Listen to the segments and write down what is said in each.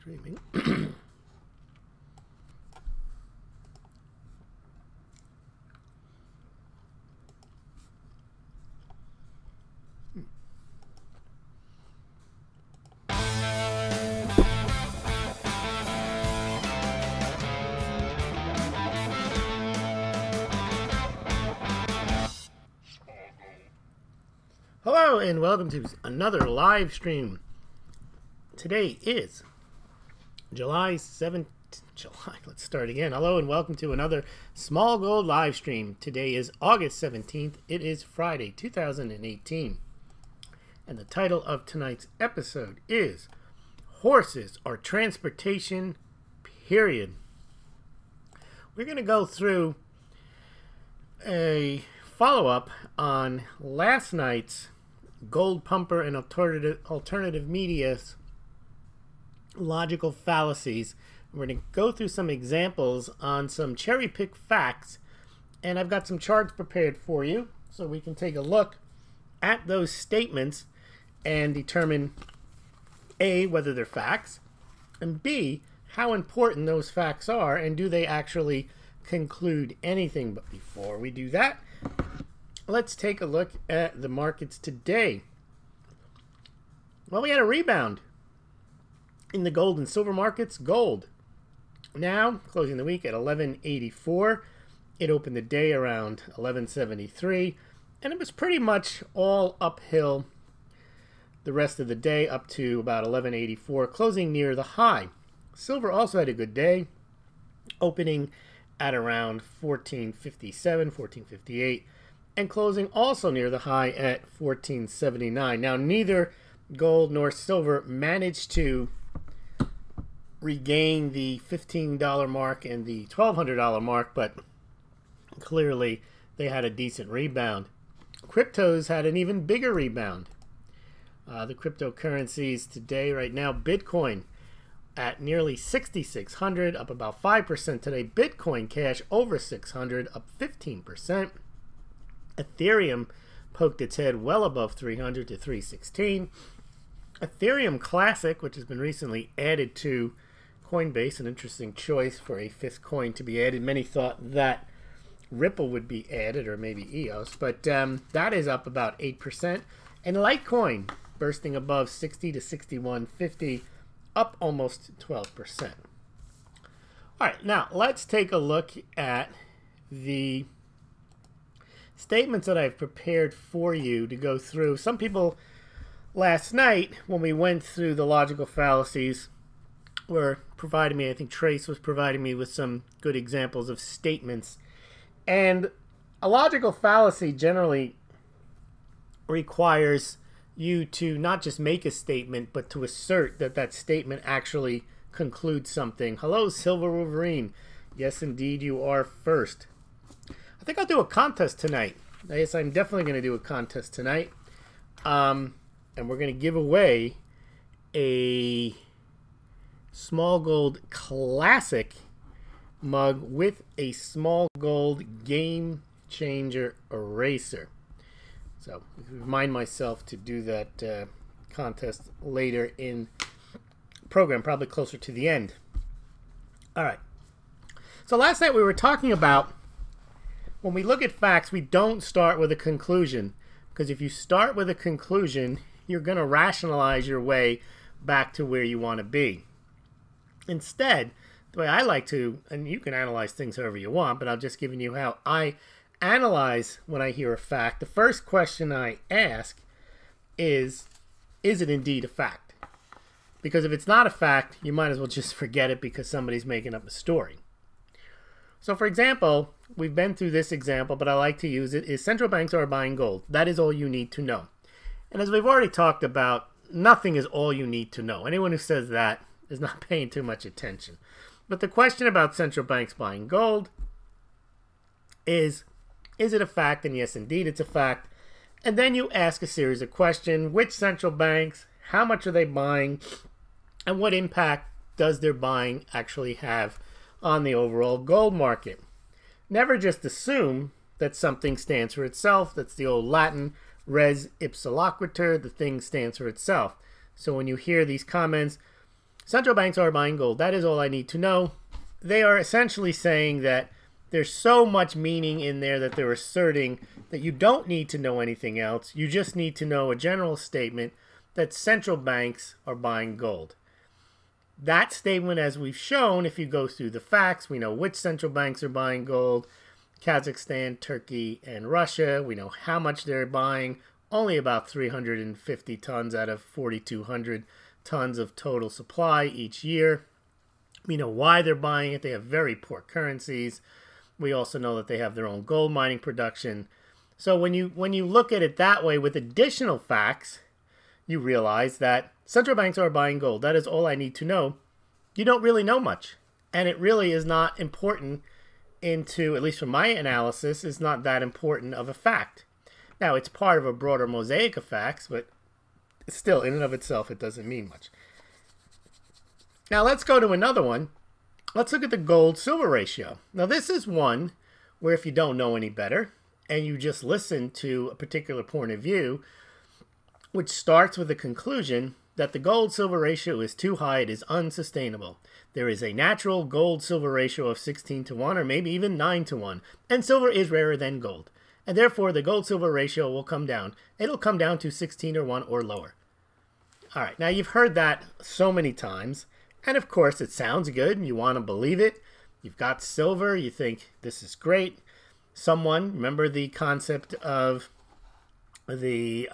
Streaming. Hello and welcome to another live stream. Today is July 7th. Let's start again. Hello and welcome to another Smaulgld live stream. Today is August 17th. It is Friday, 2018. And the title of tonight's episode is Horses are Transportation, period. We're going to go through a follow-up on last night's Gold Pumper and alternative media's logical fallacies. We're going to go through some examples on some cherry-picked facts, and I've got some charts prepared for you so we can take a look at those statements and determine A, whether they're facts, and B, how important those facts are, and do they actually conclude anything. But before we do that, let's take a look at the markets today. Well, we had a rebound in the gold and silver markets. Gold now closing the week at 1184. It opened the day around 1173, and it was pretty much all uphill the rest of the day up to about 1184, closing near the high. Silver also had a good day, opening at around 1457, 1458, and closing also near the high at 1479. Now, neither gold nor silver managed to regain the $15 mark and the $1,200 mark, but clearly they had a decent rebound. Cryptos had an even bigger rebound. The cryptocurrencies today, right now, Bitcoin at nearly 6,600, up about 5% today. Bitcoin Cash over 600, up 15%. Ethereum poked its head well above 300 to 316. Ethereum Classic, which has been recently added to Coinbase, an interesting choice for a fifth coin to be added. Many thought that Ripple would be added, or maybe EOS, but that is up about 8%. And Litecoin bursting above 60 to 61.50, up almost 12%. All right, now let's take a look at the statements that I've prepared for you to go through. Some people last night, when we went through the logical fallacies, were providing me, I think Trace was providing me with some good examples of statements. And a logical fallacy generally requires you to not just make a statement, but to assert that that statement actually concludes something. Hello, Silver Wolverine. Yes, indeed, you are first. I think I'll do a contest tonight. Yes, I'm definitely going to do a contest tonight. And we're going to give away a Smaulgld Classic mug with a Smaulgld Game Changer Eraser. So, remind myself to do that contest later in the program, probably closer to the end. All right. So, last night we were talking about when we look at facts, we don't start with a conclusion. Because if you start with a conclusion, you're going to rationalize your way back to where you want to be. Instead, the way I like to, and you can analyze things however you want, but I'm just giving you how I analyze when I hear a fact. The first question I ask is it indeed a fact? Because if it's not a fact, you might as well just forget it because somebody's making up a story. So, for example, we've been through this example, but I like to use it, is central banks are buying gold. That is all you need to know. And as we've already talked about, nothing is all you need to know. Anyone who says that is not paying too much attention. But the question about central banks buying gold is it a fact? And yes, indeed, it's a fact. And then you ask a series of questions. Which central banks? How much are they buying? And what impact does their buying actually have on the overall gold market? Never just assume that something stands for itself. That's the old Latin, res ipsa loquitur, the thing stands for itself. So when you hear these comments, central banks are buying gold. That is all I need to know. They are essentially saying that there's so much meaning in there that they're asserting that you don't need to know anything else. You just need to know a general statement that central banks are buying gold. That statement, as we've shown, if you go through the facts, we know which central banks are buying gold. Kazakhstan, Turkey, and Russia. We know how much they're buying. Only about 350 tons out of 4,200 tons of total supply each year. We know why they're buying it. They have very poor currencies. We also know that they have their own gold mining production. So when you look at it that way with additional facts, you realize that central banks are buying gold. That is all I need to know. You don't really know much. And it really is not important into, at least from my analysis, is not that important of a fact. Now, it's part of a broader mosaic of facts, but still, in and of itself, it doesn't mean much. Now, let's go to another one. Let's look at the gold-silver ratio. Now, this is one where if you don't know any better, and you just listen to a particular point of view, which starts with the conclusion that the gold-silver ratio is too high, it is unsustainable. There is a natural gold-silver ratio of 16 to 1, or maybe even 9 to 1, and silver is rarer than gold. And therefore, the gold-silver ratio will come down. It'll come down to 16 or 1 or lower. All right, now you've heard that so many times, and of course it sounds good, and you want to believe it. You've got silver, you think this is great. Someone, remember the concept of the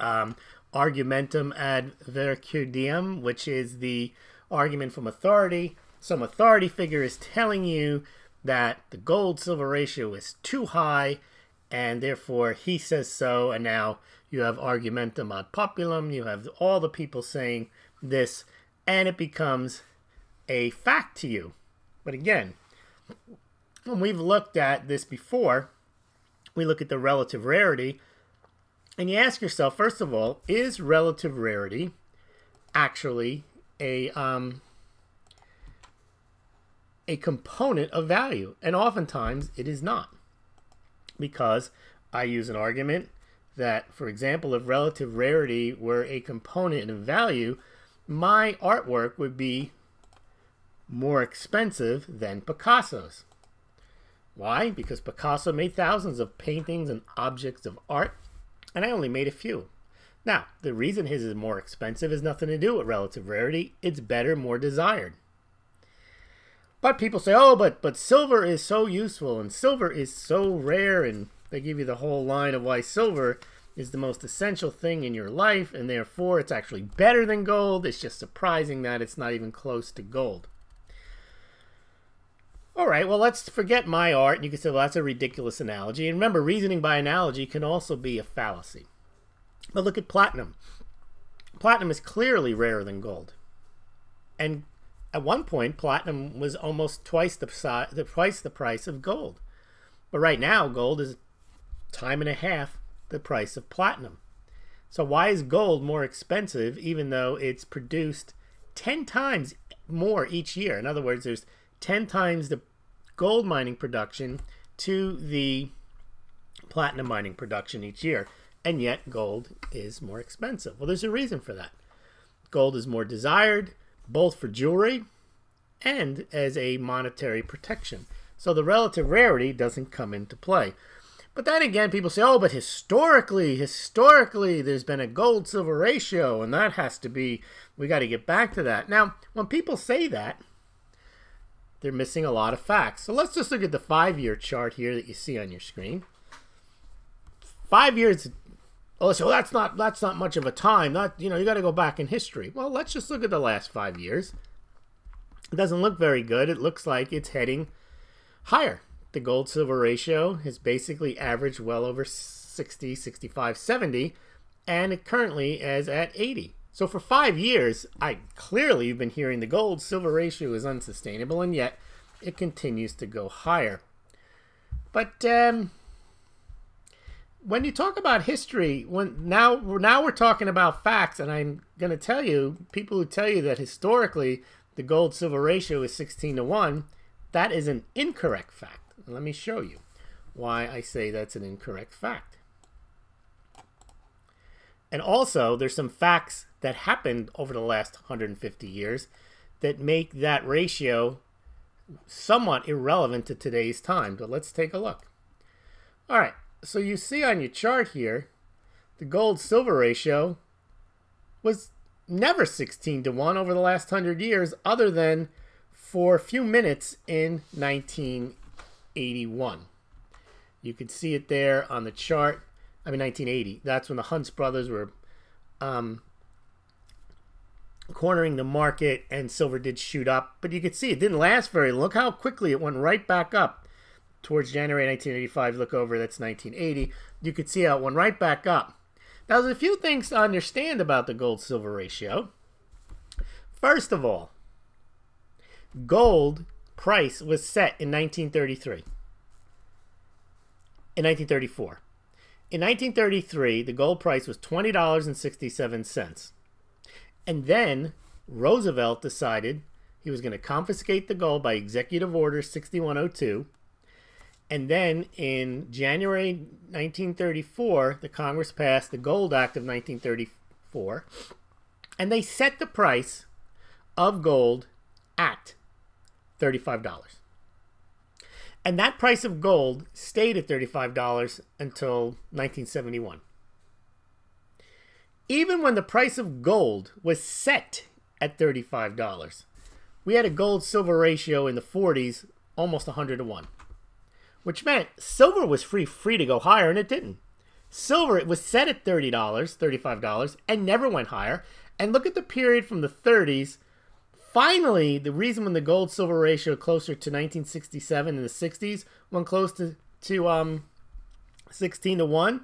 argumentum ad verecundiam, which is the argument from authority. Some authority figure is telling you that the gold-silver ratio is too high, and therefore he says so, and now you have argumentum ad populum, you have all the people saying this, and it becomes a fact to you. But again, when we've looked at this before, we look at the relative rarity, and you ask yourself, first of all, is relative rarity actually a component of value? And oftentimes it is not, because I use an argument that, for example, if relative rarity were a component of value, my artwork would be more expensive than Picasso's. Why? Because Picasso made thousands of paintings and objects of art, and I only made a few. Now, the reason his is more expensive has nothing to do with relative rarity. It's better, more desired. But people say, oh, but silver is so useful, and silver is so rare, and they give you the whole line of why silver is the most essential thing in your life, and therefore it's actually better than gold. It's just surprising that it's not even close to gold. All right, well, let's forget my art. And you can say, well, that's a ridiculous analogy. And remember, reasoning by analogy can also be a fallacy. But look at platinum. Platinum is clearly rarer than gold. And at one point, platinum was almost twice the price of gold. But right now, gold is time and a half the price of platinum. So why is gold more expensive even though it's produced 10 times more each year? In other words, there's 10 times the gold mining production to the platinum mining production each year, and yet gold is more expensive. Well, there's a reason for that. Gold is more desired, both for jewelry and as a monetary protection. So the relative rarity doesn't come into play. But then again, people say, oh, but historically, there's been a gold-silver ratio, and that has to be, we got to get back to that. Now, when people say that, they're missing a lot of facts. So let's just look at the 5-year chart here that you see on your screen. 5 years, oh, so that's not much of a time. You got to go back in history. Well, let's just look at the last 5 years. It doesn't look very good. It looks like it's heading higher. The gold-silver ratio has basically averaged well over 60, 65, 70, and it currently is at 80. So for 5 years, clearly you've been hearing the gold-silver ratio is unsustainable, and yet it continues to go higher. But when you talk about history, now we're talking about facts, and I'm going to tell you, people who tell you that historically the gold-silver ratio is 16 to 1, that is an incorrect fact. Let me show you why I say that's an incorrect fact. And also, there's some facts that happened over the last 150 years that make that ratio somewhat irrelevant to today's time. But let's take a look. All right, so you see on your chart here, the gold-silver ratio was never 16 to 1 over the last 100 years, other than for a few minutes in 1981. You can see it there on the chart. I mean, 1980. That's when the Hunts brothers were cornering the market, and silver did shoot up. But you can see it didn't last very long. Look how quickly it went right back up towards January 1985. Look over, that's 1980. You could see how it went right back up. Now, there's a few things to understand about the gold-silver ratio. First of all, gold price was set in 1933. In 1934. In 1933, the gold price was $20.67. And then Roosevelt decided he was going to confiscate the gold by Executive Order 6102. And then in January 1934, the Congress passed the Gold Act of 1934. And they set the price of gold at $35. And that price of gold stayed at $35 until 1971. Even when the price of gold was set at $35, we had a gold-silver ratio in the 40s, almost 100 to 1. Which meant silver was free to go higher, and it didn't. Silver, it was set at $30, $35, and never went higher. And look at the period from the 30s. Finally, the reason when the gold-silver ratio closer to 1967 in the 60s went close to 16 to 1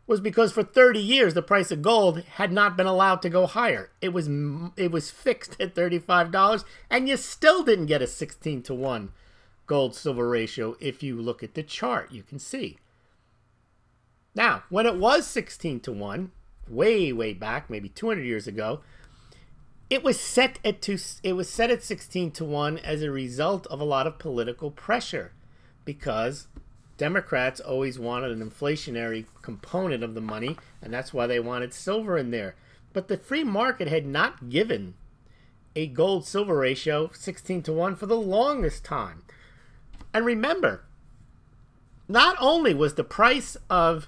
was because for 30 years the price of gold had not been allowed to go higher. It was fixed at $35, and you still didn't get a 16 to 1 gold-silver ratio. If you look at the chart, you can see. Now, when it was 16 to 1, way back, maybe 200 years ago, it was set at 16 to 1 as a result of a lot of political pressure, because Democrats always wanted an inflationary component of the money, and that's why they wanted silver in there. But the free market had not given a gold-silver ratio 16 to 1 for the longest time. And remember, not only was the price of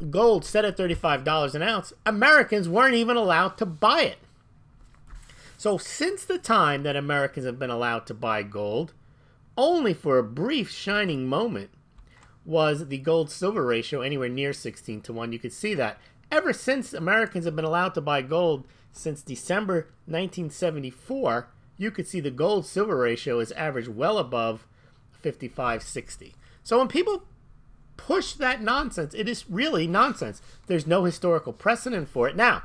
gold set at $35 an ounce, Americans weren't even allowed to buy it. So since the time that Americans have been allowed to buy gold, only for a brief shining moment was the gold-silver ratio anywhere near 16 to 1. You could see that. Ever since Americans have been allowed to buy gold since December 1974, you could see the gold-silver ratio is averaged well above 55-60. So when people push that nonsense, it is really nonsense. There's no historical precedent for it. Now,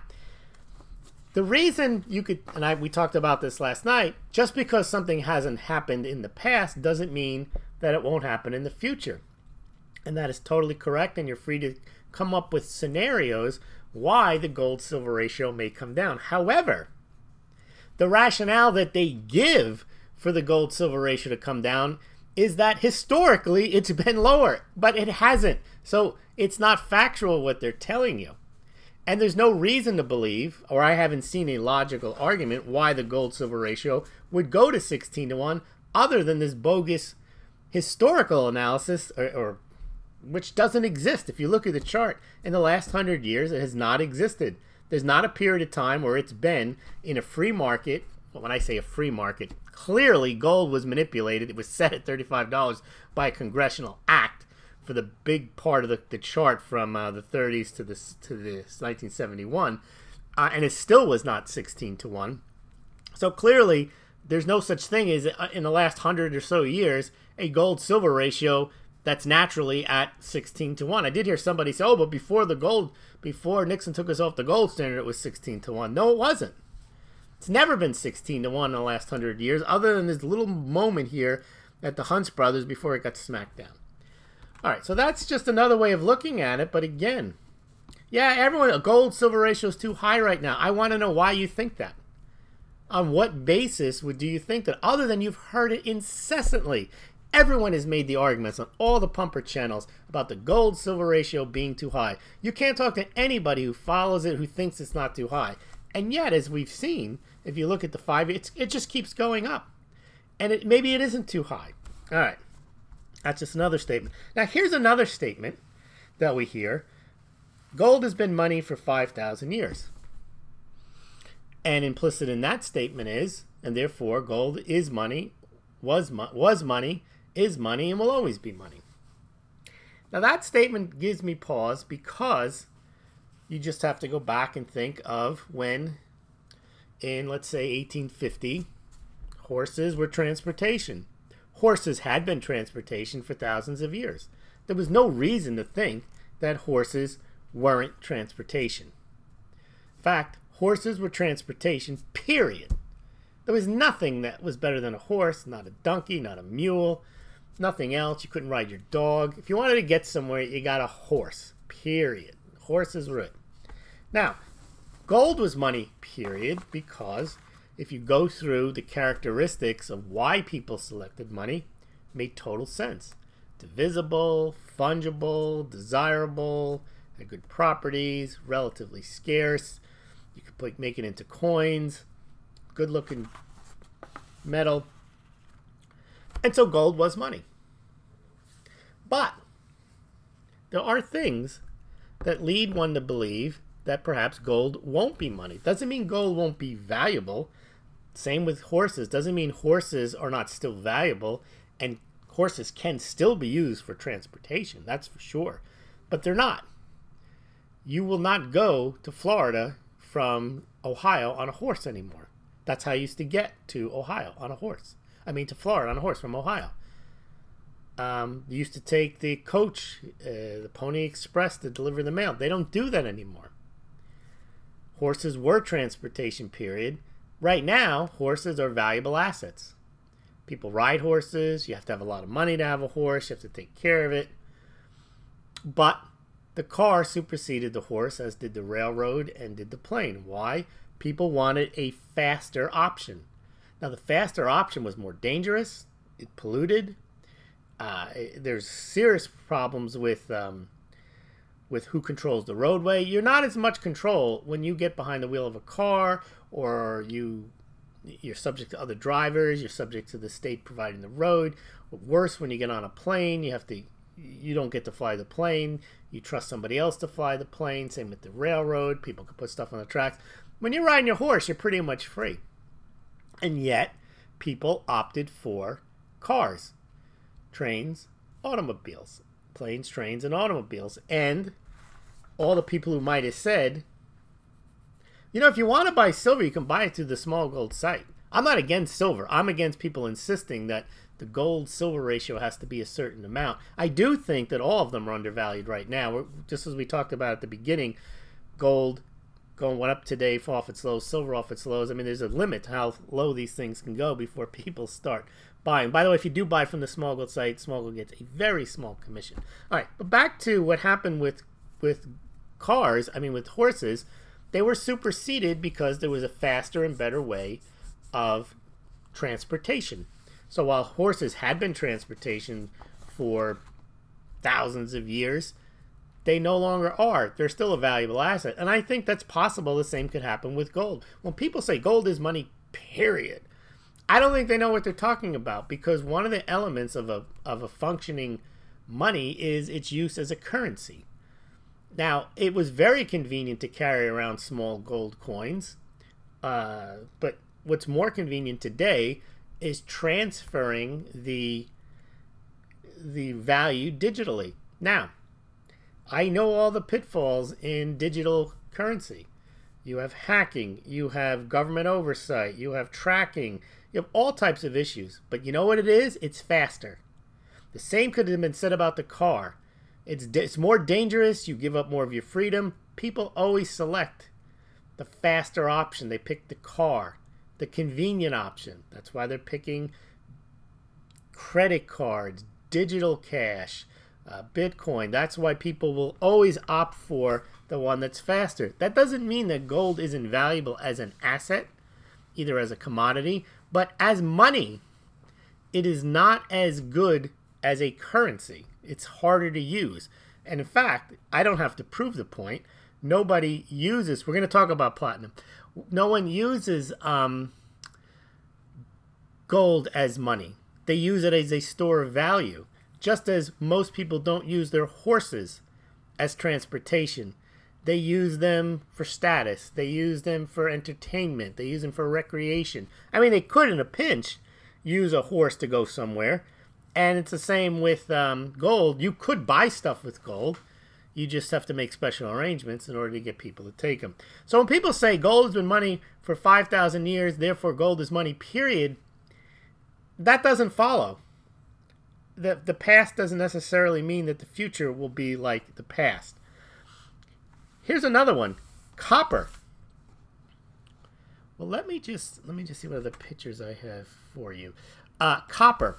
the reason you could, and we talked about this last night, just because something hasn't happened in the past doesn't mean that it won't happen in the future. And that is totally correct, and you're free to come up with scenarios why the gold-silver ratio may come down. However, the rationale that they give for the gold-silver ratio to come down is that historically it's been lower, but it hasn't. So it's not factual what they're telling you. And there's no reason to believe, or I haven't seen a logical argument, why the gold-silver ratio would go to 16 to 1 other than this bogus historical analysis, or which doesn't exist. If you look at the chart, in the last 100 years, it has not existed. There's not a period of time where it's been in a free market. Well, when I say a free market, clearly gold was manipulated. It was set at $35 by a congressional act for the big part of the chart from the 30s to the 1971, and it still was not 16 to 1. So clearly, there's no such thing as, in the last 100 or so years, a gold-silver ratio that's naturally at 16 to 1. I did hear somebody say, oh, but before Nixon took us off the gold standard, it was 16 to 1. No, it wasn't. It's never been 16 to 1 in the last 100 years, other than this little moment here at the Hunts brothers before it got smacked down. All right, so that's just another way of looking at it. But again, yeah, everyone, a gold-silver ratio is too high right now. I want to know why you think that. On what basis do you think that, other than you've heard it incessantly? Everyone has made the arguments on all the pumper channels about the gold-silver ratio being too high. You can't talk to anybody who follows it who thinks it's not too high. And yet, as we've seen, if you look at the 5, it just keeps going up. And maybe it isn't too high. All right. That's just another statement. Now, here's another statement that we hear. Gold has been money for 5,000 years. And implicit in that statement is, and therefore gold is money, was money, is money, and will always be money. Now that statement gives me pause because you just have to go back and think of when in, let's say, 1850, horses were transportation. Horses had been transportation for thousands of years. There was no reason to think that horses weren't transportation. In fact, horses were transportation, period. There was nothing that was better than a horse, not a donkey, not a mule, nothing else. You couldn't ride your dog. If you wanted to get somewhere, you got a horse, period. Horses were it. Now, gold was money, period, because if you go through the characteristics of why people selected money, it made total sense. Divisible, fungible, desirable, had good properties, relatively scarce. You could make it into coins, good looking metal. And so gold was money. But there are things that lead one to believe that perhaps gold won't be money. Doesn't mean gold won't be valuable. Same with horses. Doesn't mean horses are not still valuable, and horses can still be used for transportation, that's for sure. But they're not. You will not go to Florida from Ohio on a horse anymore. That's how you used to get to Ohio on a horse. To Florida on a horse from Ohio. You used to take the coach, the Pony Express, to deliver the mail. They don't do that anymore. Horses were transportation, period. Right now, horses are valuable assets. People ride horses. You have to have a lot of money to have a horse. You have to take care of it. But the car superseded the horse, as did the railroad and did the plane. Why? People wanted a faster option. Now, the faster option was more dangerous. It polluted. There's serious problems with who controls the roadway. You're not as much control when you get behind the wheel of a car, or you're subject to other drivers. You're subject to the state providing the road. Or worse, when you get on a plane, you don't get to fly the plane. You trust somebody else to fly the plane. Same with the railroad. People can put stuff on the tracks. When you're riding your horse, you're pretty much free. And yet, people opted for cars, trains, automobiles, planes, trains, and automobiles. And all the people who might have said, if you want to buy silver, you can buy it through the Smaulgld site. I'm not against silver. I'm against people insisting that the gold-silver ratio has to be a certain amount. I do think that all of them are undervalued right now. Just as we talked about at the beginning, gold going up today, off its lows, silver off its lows. There's a limit to how low these things can go before people start buying. By the way, if you do buy from the Smaulgld site, Smaulgld gets a very small commission. All right, but back to what happened with cars, with horses. They were superseded because there was a faster and better way of transportation. So while horses had been transportation for thousands of years, they no longer are. They're still a valuable asset. And I think that's possible the same could happen with gold. When people say gold is money, period, I don't think they know what they're talking about, because one of the elements of a functioning money is its use as a currency. Now, it was very convenient to carry around small gold coins, but what's more convenient today is transferring the value digitally. Now, I know all the pitfalls in digital currency. You have hacking, you have government oversight, you have tracking, you have all types of issues. But you know what it is? It's faster. The same could have been said about the car. It's more dangerous. You give up more of your freedom. People always select the faster option. They pick the car, the convenient option. That's why they're picking credit cards, digital cash, Bitcoin. That's why people will always opt for the one that's faster. That doesn't mean that gold isn't valuable as an asset, either as a commodity, but as money. It is not as good as a currency. It's harder to use. And in fact, I don't have to prove the point. Nobody uses, we're going to talk about platinum. No one uses gold as money. They use it as a store of value, just as most people don't use their horses as transportation. They use them for status. They use them for entertainment. They use them for recreation. I mean, they could, in a pinch, use a horse to go somewhere. And it's the same with gold. You could buy stuff with gold. You just have to make special arrangements in order to get people to take them. So when people say gold has been money for 5,000 years, therefore gold is money, period, that doesn't follow. The past doesn't necessarily mean that the future will be like the past. Here's another one, copper. Well, let me just see what other pictures I have for you. Copper.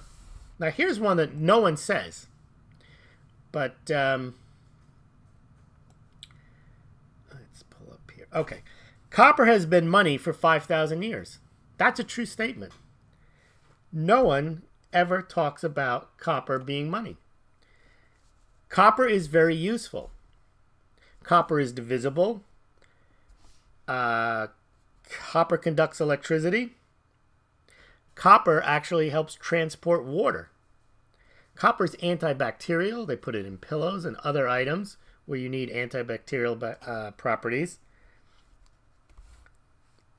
Now, here's one that no one says, but let's pull up here. Okay, copper has been money for 5,000 years. That's a true statement. No one ever talks about copper being money. Copper is very useful. Copper is divisible. Copper conducts electricity. Copper actually helps transport water. Copper is antibacterial. They put it in pillows and other items where you need antibacterial properties.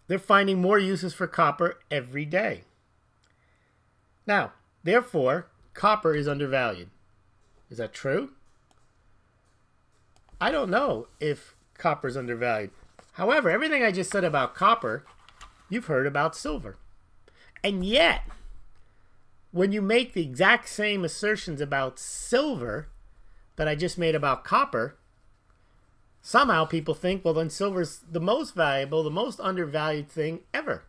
They're finding more uses for copper every day. Now, therefore, copper is undervalued. Is that true? I don't know if copper is undervalued. However, everything I just said about copper, you've heard about silver. And yet, when you make the exact same assertions about silver that I just made about copper, somehow people think, well, then silver's the most valuable, the most undervalued thing ever.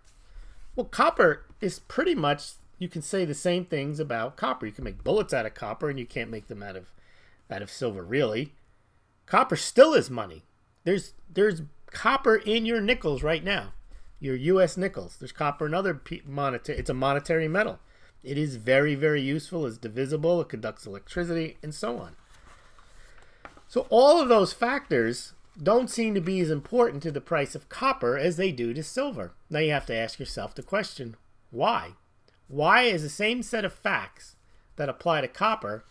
Well, copper is pretty much, you can say the same things about copper. You can make bullets out of copper, and you can't make them out of silver, really. Copper still is money. There's copper in your nickels right now, your U.S. nickels. There's copper in other monetary. It's a monetary metal. It is very, very useful. It's divisible. It conducts electricity, and so on. So all of those factors don't seem to be as important to the price of copper as they do to silver. Now you have to ask yourself the question, why? Why is the same set of facts that apply to copper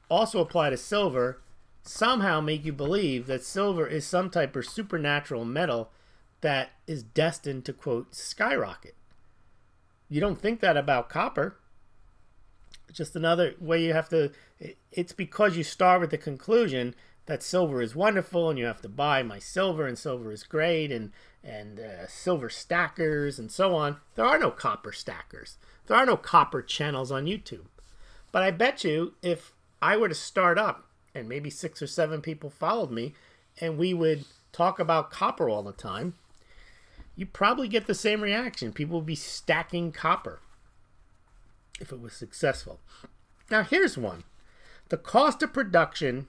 also apply to silver, somehow make you believe that silver is some type of supernatural metal that is destined to, quote, skyrocket? You don't think that about copper. It's just another way you have to, it's because you start with the conclusion that silver is wonderful and you have to buy my silver and silver is great and silver stackers and so on. There are no copper stackers. There are no copper channels on YouTube. But I bet you if I were to start up and maybe 6 or 7 people followed me and we would talk about copper all the time, you probably get the same reaction. People would be stacking copper if it was successful. Now here's one. The cost of production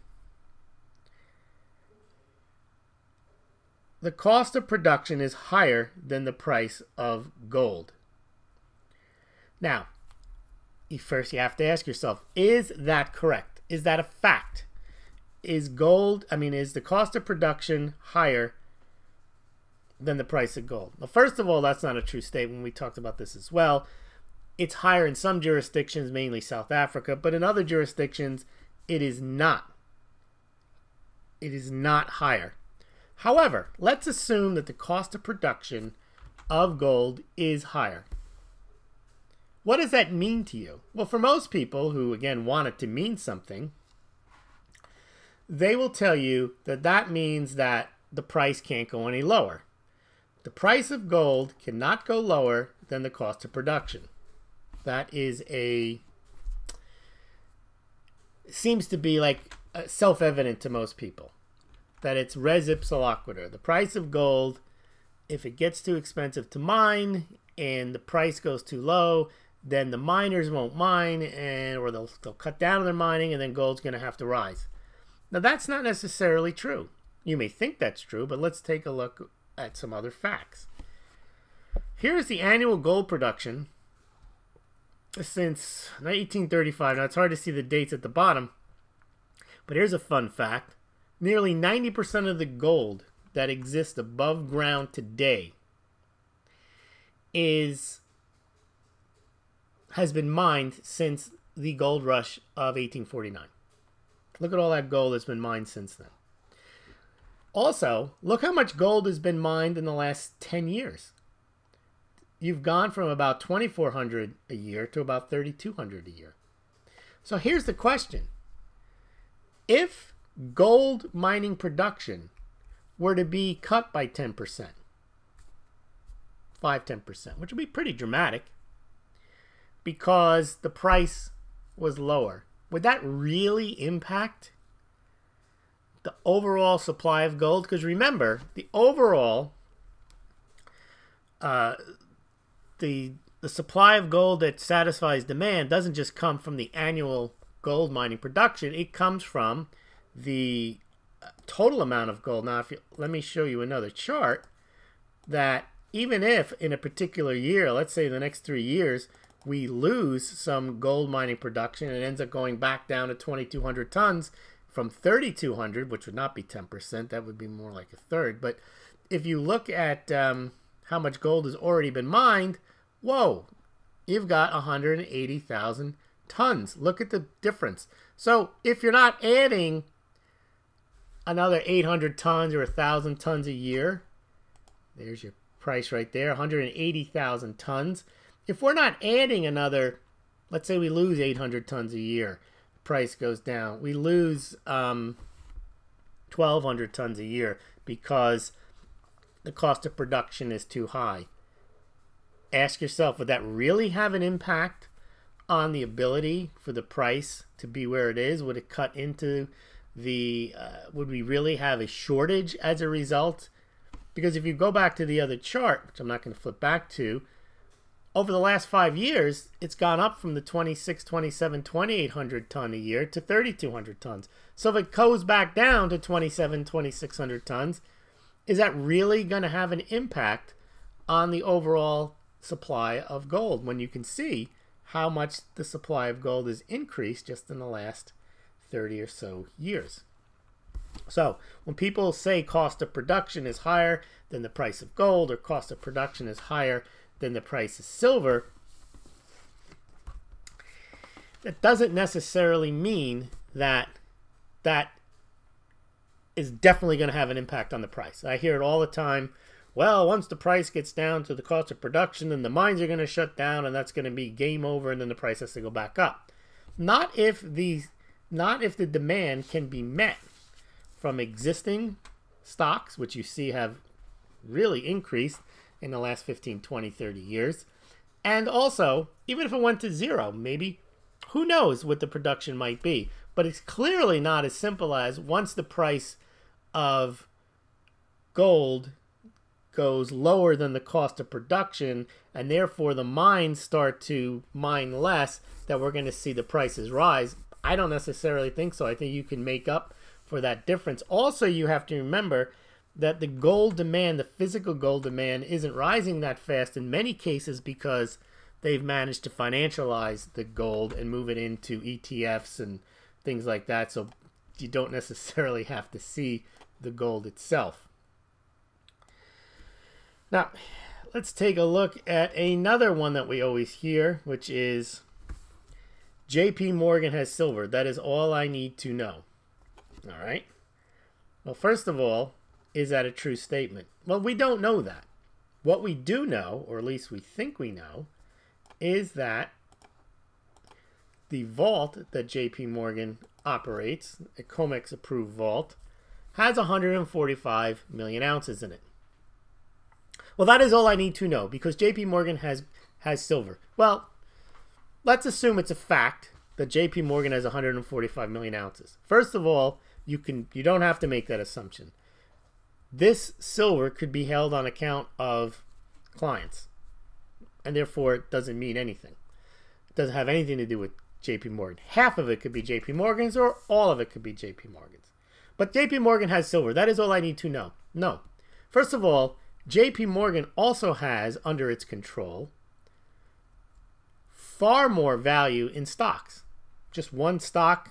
is higher than the price of gold. Now, first you have to ask yourself, is that correct? Is that a fact? Is the cost of production higher than the price of gold? Well, first of all, that's not a true statement. We talked about this as well. It's higher in some jurisdictions, mainly South Africa, but in other jurisdictions, it is not. It is not higher. However, let's assume that the cost of production of gold is higher. What does that mean to you? Well, for most people who, again, want it to mean something, they will tell you that that means that the price can't go any lower. The price of gold cannot go lower than the cost of production. That is seems to be like self-evident to most people, that it's res ipsa loquitur. The price of gold, if it gets too expensive to mine and the price goes too low, then the miners won't mine or they'll cut down on their mining, and then gold's going to have to rise. Now, that's not necessarily true. You may think that's true, but let's take a look at some other facts. Here's the annual gold production since 1835. Now, it's hard to see the dates at the bottom, but here's a fun fact. Nearly 90% of the gold that exists above ground today has been mined since the gold rush of 1849. Look at all that gold that's been mined since then. Also, look how much gold has been mined in the last 10 years. You've gone from about 2,400 a year to about 3,200 a year. So here's the question. If gold mining production were to be cut by 10%, 5-10%, which would be pretty dramatic because the price was lower, would that really impact the overall supply of gold? Because remember, the overall the supply of gold that satisfies demand doesn't just come from the annual gold mining production. It comes from the total amount of gold. Now, let me show you another chart that even if in a particular year, let's say the next 3 years, we lose some gold mining production and it ends up going back down to 2,200 tons from 3,200, which would not be 10%. That would be more like a third. But if you look at how much gold has already been mined, whoa, you've got 180,000 tons. Look at the difference. So if you're not adding another 800 tons or 1,000 tons a year, there's your price right there, 180,000 tons. If we're not adding another, let's say we lose 800 tons a year, price goes down. We lose 1,200 tons a year because the cost of production is too high. Ask yourself, would that really have an impact on the ability for the price to be where it is? Would it cut into the, would we really have a shortage as a result? Because if you go back to the other chart, which I'm not going to flip back to, over the last 5 years, it's gone up from the 26, 27, 2,800 ton a year to 3,200 tons. So if it goes back down to 27, 2,600 tons, is that really going to have an impact on the overall supply of gold when you can see how much the supply of gold has increased just in the last 30 or so years? So when people say cost of production is higher than the price of gold, or cost of production is higher than the price of silver, that doesn't necessarily mean that that is definitely going to have an impact on the price. I hear it all the time. Well, once the price gets down to the cost of production, then the mines are going to shut down and that's going to be game over, and then the price has to go back up. Not if the demand can be met from existing stocks, which you see have really increased in the last 15, 20, 30 years. And also, even if it went to zero, maybe, who knows what the production might be. But it's clearly not as simple as once the price of gold goes lower than the cost of production, and therefore the mines start to mine less, that we're going to see the prices rise. I don't necessarily think so. I think you can make up for that difference. Also, you have to remember that the gold demand, the physical gold demand, isn't rising that fast in many cases because they've managed to financialize the gold and move it into ETFs and things like that. So you don't necessarily have to see the gold itself. Now, let's take a look at another one that we always hear, which is JP Morgan has silver. That is all I need to know. All right. Well, first of all, is that a true statement? Well, we don't know that. What we do know, or at least we think we know, is that the vault that JP Morgan operates, a COMEX approved vault, has 145 million ounces in it. Well, that is all I need to know because JP Morgan has silver. Well, let's assume it's a fact that JP Morgan has 145 million ounces. First of all, you don't have to make that assumption. This silver could be held on account of clients, and therefore it doesn't mean anything. It doesn't have anything to do with JP Morgan. Half of it could be JP Morgan's, or all of it could be JP Morgan's. But JP Morgan has silver. That is all I need to know. No. First of all, JP Morgan also has under its control far more value in stocks. Just one stock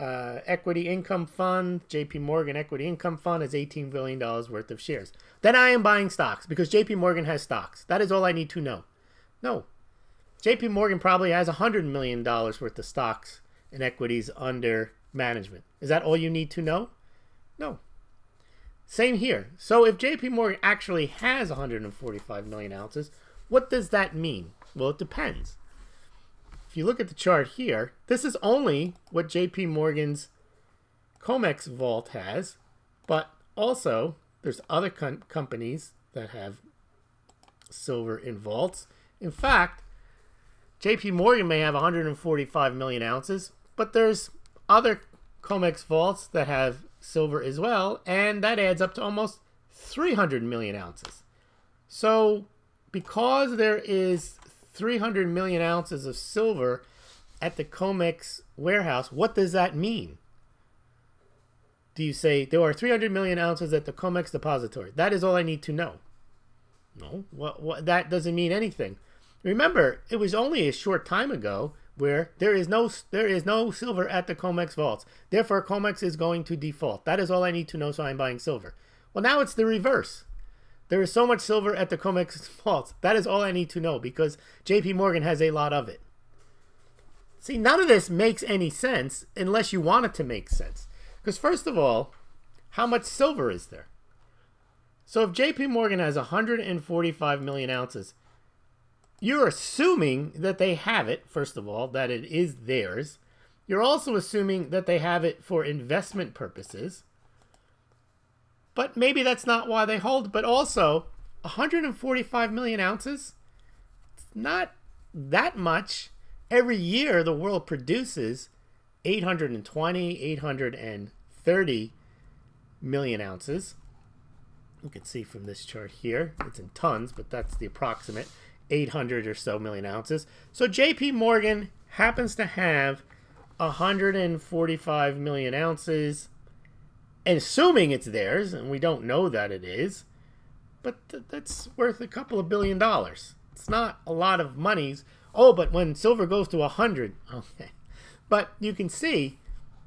equity income fund, JP Morgan equity income fund has $18 billion worth of shares. Then I am buying stocks because JP Morgan has stocks. That is all I need to know. No. JP Morgan probably has $100 million worth of stocks and equities under management. Is that all you need to know? No. Same here. So if JP Morgan actually has 145 million ounces, what does that mean? Well, it depends. If you look at the chart here, this is only what JP Morgan's COMEX vault has, but also there's other companies that have silver in vaults. In fact, JP Morgan may have 145 million ounces, but there's other COMEX vaults that have silver as well, and that adds up to almost 300 million ounces. So because there is 300 million ounces of silver at the COMEX warehouse, what does that mean? Do you say there are 300 million ounces at the COMEX depository? That is all I need to know. No, that doesn't mean anything. Remember, it was only a short time ago where there is no silver at the COMEX vaults. Therefore, COMEX is going to default. That is all I need to know, so I'm buying silver. Well, now it's the reverse. There is so much silver at the COMEX vaults. That is all I need to know because JP Morgan has a lot of it. See, none of this makes any sense unless you want it to make sense. Because first of all, how much silver is there? So if JP Morgan has 145 million ounces, you're assuming that they have it, first of all, that it is theirs. You're also assuming that they have it for investment purposes. But maybe that's not why they hold it. But also, 145 million ounces, it's not that much. Every year, the world produces 820, 830 million ounces. You can see from this chart here, it's in tons, but that's the approximate 800 or so million ounces. So JP Morgan happens to have 145 million ounces, and assuming it's theirs, and we don't know that it is, but that's worth a couple of $1 billion. It's not a lot of monies. Oh, but when silver goes to 100, okay. But you can see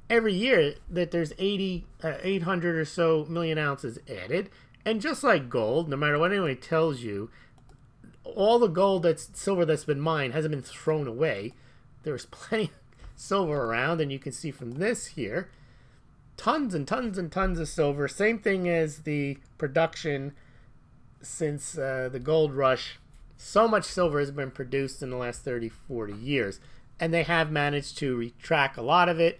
every year that there's 800 or so million ounces added. And just like gold, no matter what anyone tells you, all the gold silver that's been mined hasn't been thrown away. There's plenty of silver around, and you can see from this here, tons and tons and tons of silver. Same thing as the production since the gold rush. So much silver has been produced in the last 30, 40 years. And they have managed to retract a lot of it.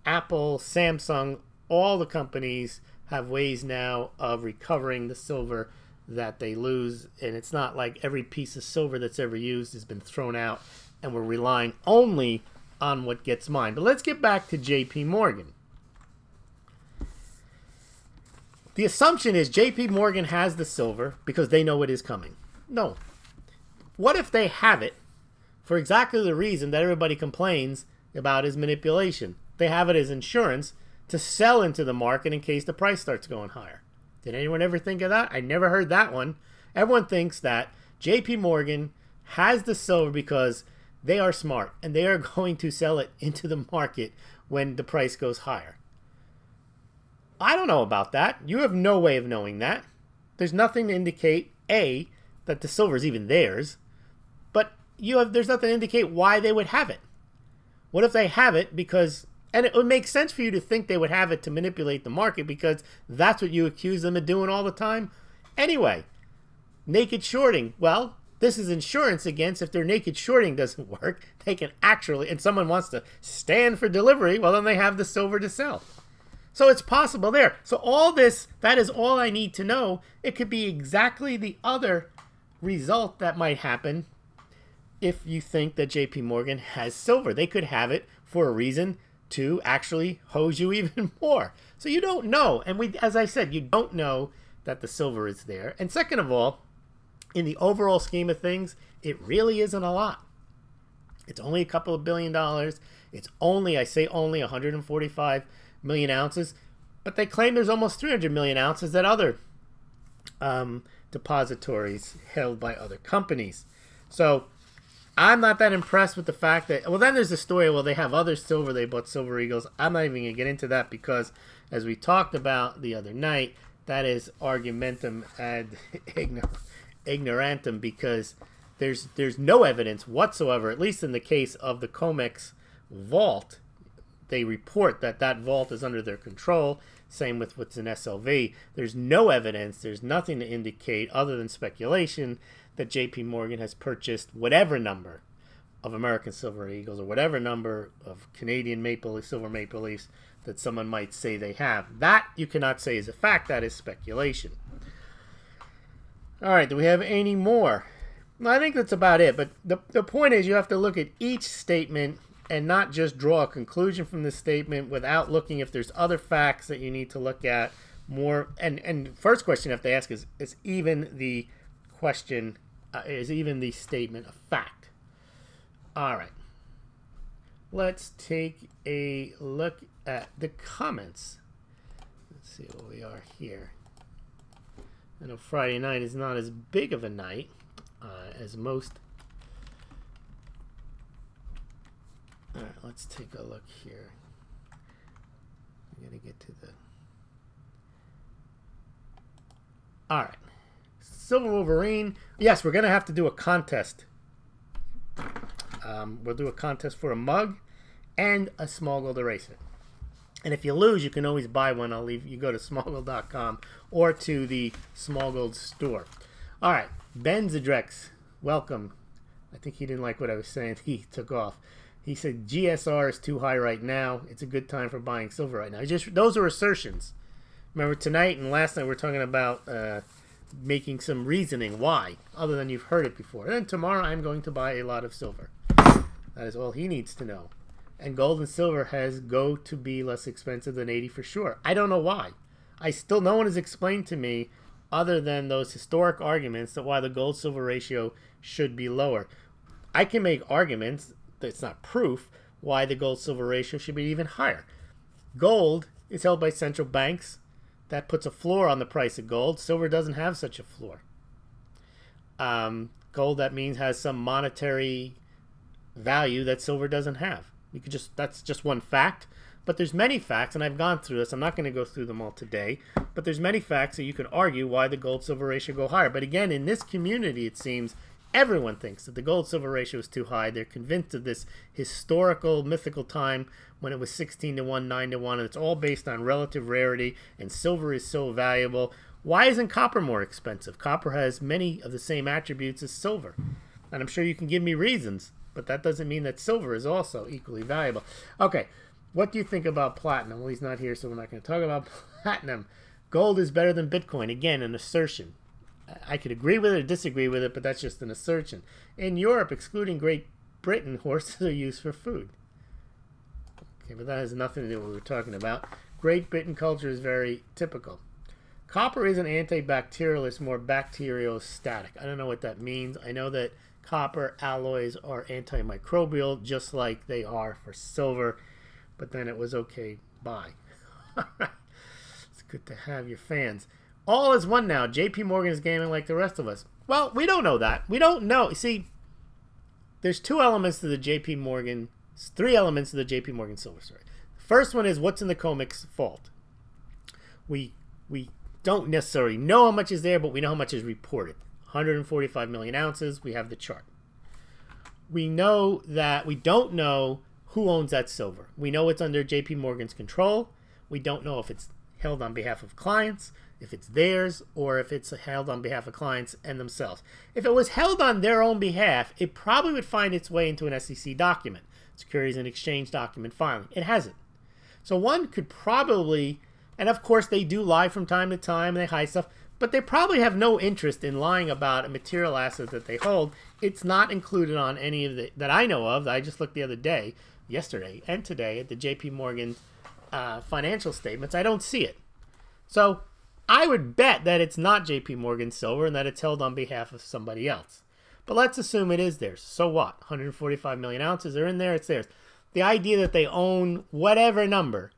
Apple, Samsung, all the companies have ways now of recovering the silver that they lose. And it's not like every piece of silver that's ever used has been thrown out and we're relying only on what gets mined. But let's get back to JP Morgan. The assumption is JP Morgan has the silver because they know it is coming. No. What if they have it for exactly the reason that everybody complains about is manipulation? They have it as insurance to sell into the market in case the price starts going higher. Did anyone ever think of that? I never heard that one. Everyone thinks that JP Morgan has the silver because they are smart and they are going to sell it into the market when the price goes higher. I don't know about that. You have no way of knowing that. There's nothing to indicate, A, that the silver is even theirs, but there's nothing to indicate why they would have it. What if they have it because, and it would make sense for you to think they would have it to manipulate the market because that's what you accuse them of doing all the time. Anyway, naked shorting. Well, this is insurance against if their naked shorting doesn't work, they can actually, and someone wants to stand for delivery, well, then they have the silver to sell. So it's possible there. So all this, that is all I need to know. It could be exactly the other result that might happen if you think that JP Morgan has silver. They could have it for a reason to actually hose you even more. So you don't know. And as I said, you don't know that the silver is there. And second of all, in the overall scheme of things, it really isn't a lot. It's only a couple of $1 billion. It's only, I say only, 145 million ounces. But they claim there's almost 300 million ounces at other depositories held by other companies. So I'm not that impressed with the fact that, well, then there's the story, well, they have other silver, they bought Silver Eagles. I'm not even going to get into that because, as we talked about the other night, that is argumentum ad ignorantum, because there's no evidence whatsoever, at least in the case of the COMEX vault. They report that that vault is under their control. Same with what's in SLV. There's no evidence, there's nothing to indicate other than speculation that JP Morgan has purchased whatever number of American Silver Eagles or whatever number of Canadian Silver Maple Leafs that someone might say they have. That you cannot say is a fact, that is speculation. All right, do we have any more? No, I think that's about it, but the point is you have to look at each statement and not just draw a conclusion from the statement without looking if there's other facts that you need to look at more. And first question you have to ask is even the question, is even the statement a fact? All right. Let's take a look at the comments. Let's see what we are here. I know Friday night is not as big of a night as most. All right, let's take a look here. I'm going to get to the... All right. Silver Wolverine. Yes, we're going to have to do a contest. We'll do a contest for a mug and a Smaulgld eraser. And if you lose, you can always buy one. I'll leave you go to smaulgld.com or to the Smaulgld store. All right, Ben Zadrex, welcome. I think he didn't like what I was saying. He took off. He said GSR is too high right now. It's a good time for buying silver right now. Those are assertions. Remember tonight and last night we were talking about making some reasoning why, other than you've heard it before. And then tomorrow I'm going to buy a lot of silver. That is all he needs to know. And gold and silver go to be less expensive than 80 for sure. I don't know why. No one has explained to me, other than those historic arguments, that why the gold-silver ratio should be lower. I can make arguments, that's not proof, why the gold-silver ratio should be even higher. Gold is held by central banks. That puts a floor on the price of gold. Silver doesn't have such a floor. Gold, that means, has some monetary value that silver doesn't have. That's just one fact, but there's many facts, and I've gone through this. I'm not going to go through them all today, but there's many facts that you can argue why the gold-silver ratio go higher. But again, in this community, it seems everyone thinks that the gold-silver ratio is too high. They're convinced of this historical, mythical time when it was 16 to 1, 9 to 1, and it's all based on relative rarity, and silver is so valuable. Why isn't copper more expensive? Copper has many of the same attributes as silver, and I'm sure you can give me reasons. But that doesn't mean that silver is also equally valuable. Okay, what do you think about platinum? Well, he's not here, so we're not going to talk about platinum. Gold is better than Bitcoin. Again, an assertion. I could agree with it or disagree with it, but that's just an assertion. In Europe, excluding Great Britain, horses are used for food. Okay, but that has nothing to do with what we're talking about. Great Britain culture is very typical. Copper isn't antibacterial, it's more bacteriostatic. I don't know what that means. I know that copper alloys are antimicrobial, just like they are for silver, but then it was okay, bye. It's good to have your fans. All is one now. JP Morgan is gaming like the rest of us. Well, we don't know that. We don't know. See, there's three elements to the JP Morgan silver story. The first one is what's in the COMEX vault. We don't necessarily know how much is there, but we know how much is reported. 145 million ounces. We have the chart. We know that we don't know who owns that silver. We know it's under JP Morgan's control. We don't know if it's held on behalf of clients, if it's theirs, or if it's held on behalf of clients and themselves. If it was held on their own behalf, it probably would find its way into an SEC document, Securities and Exchange document filing. It hasn't. So one could probably, and of course they do lie from time to time and they hide stuff, but they probably have no interest in lying about a material asset that they hold. It's not included on any of the that I know of. I just looked the other day, yesterday and today, at the JP Morgan financial statements. I don't see it. So I would bet that it's not JP Morgan silver and that it's held on behalf of somebody else. But let's assume it is theirs. So what? 145 million ounces are in there. It's theirs. The idea that they own whatever number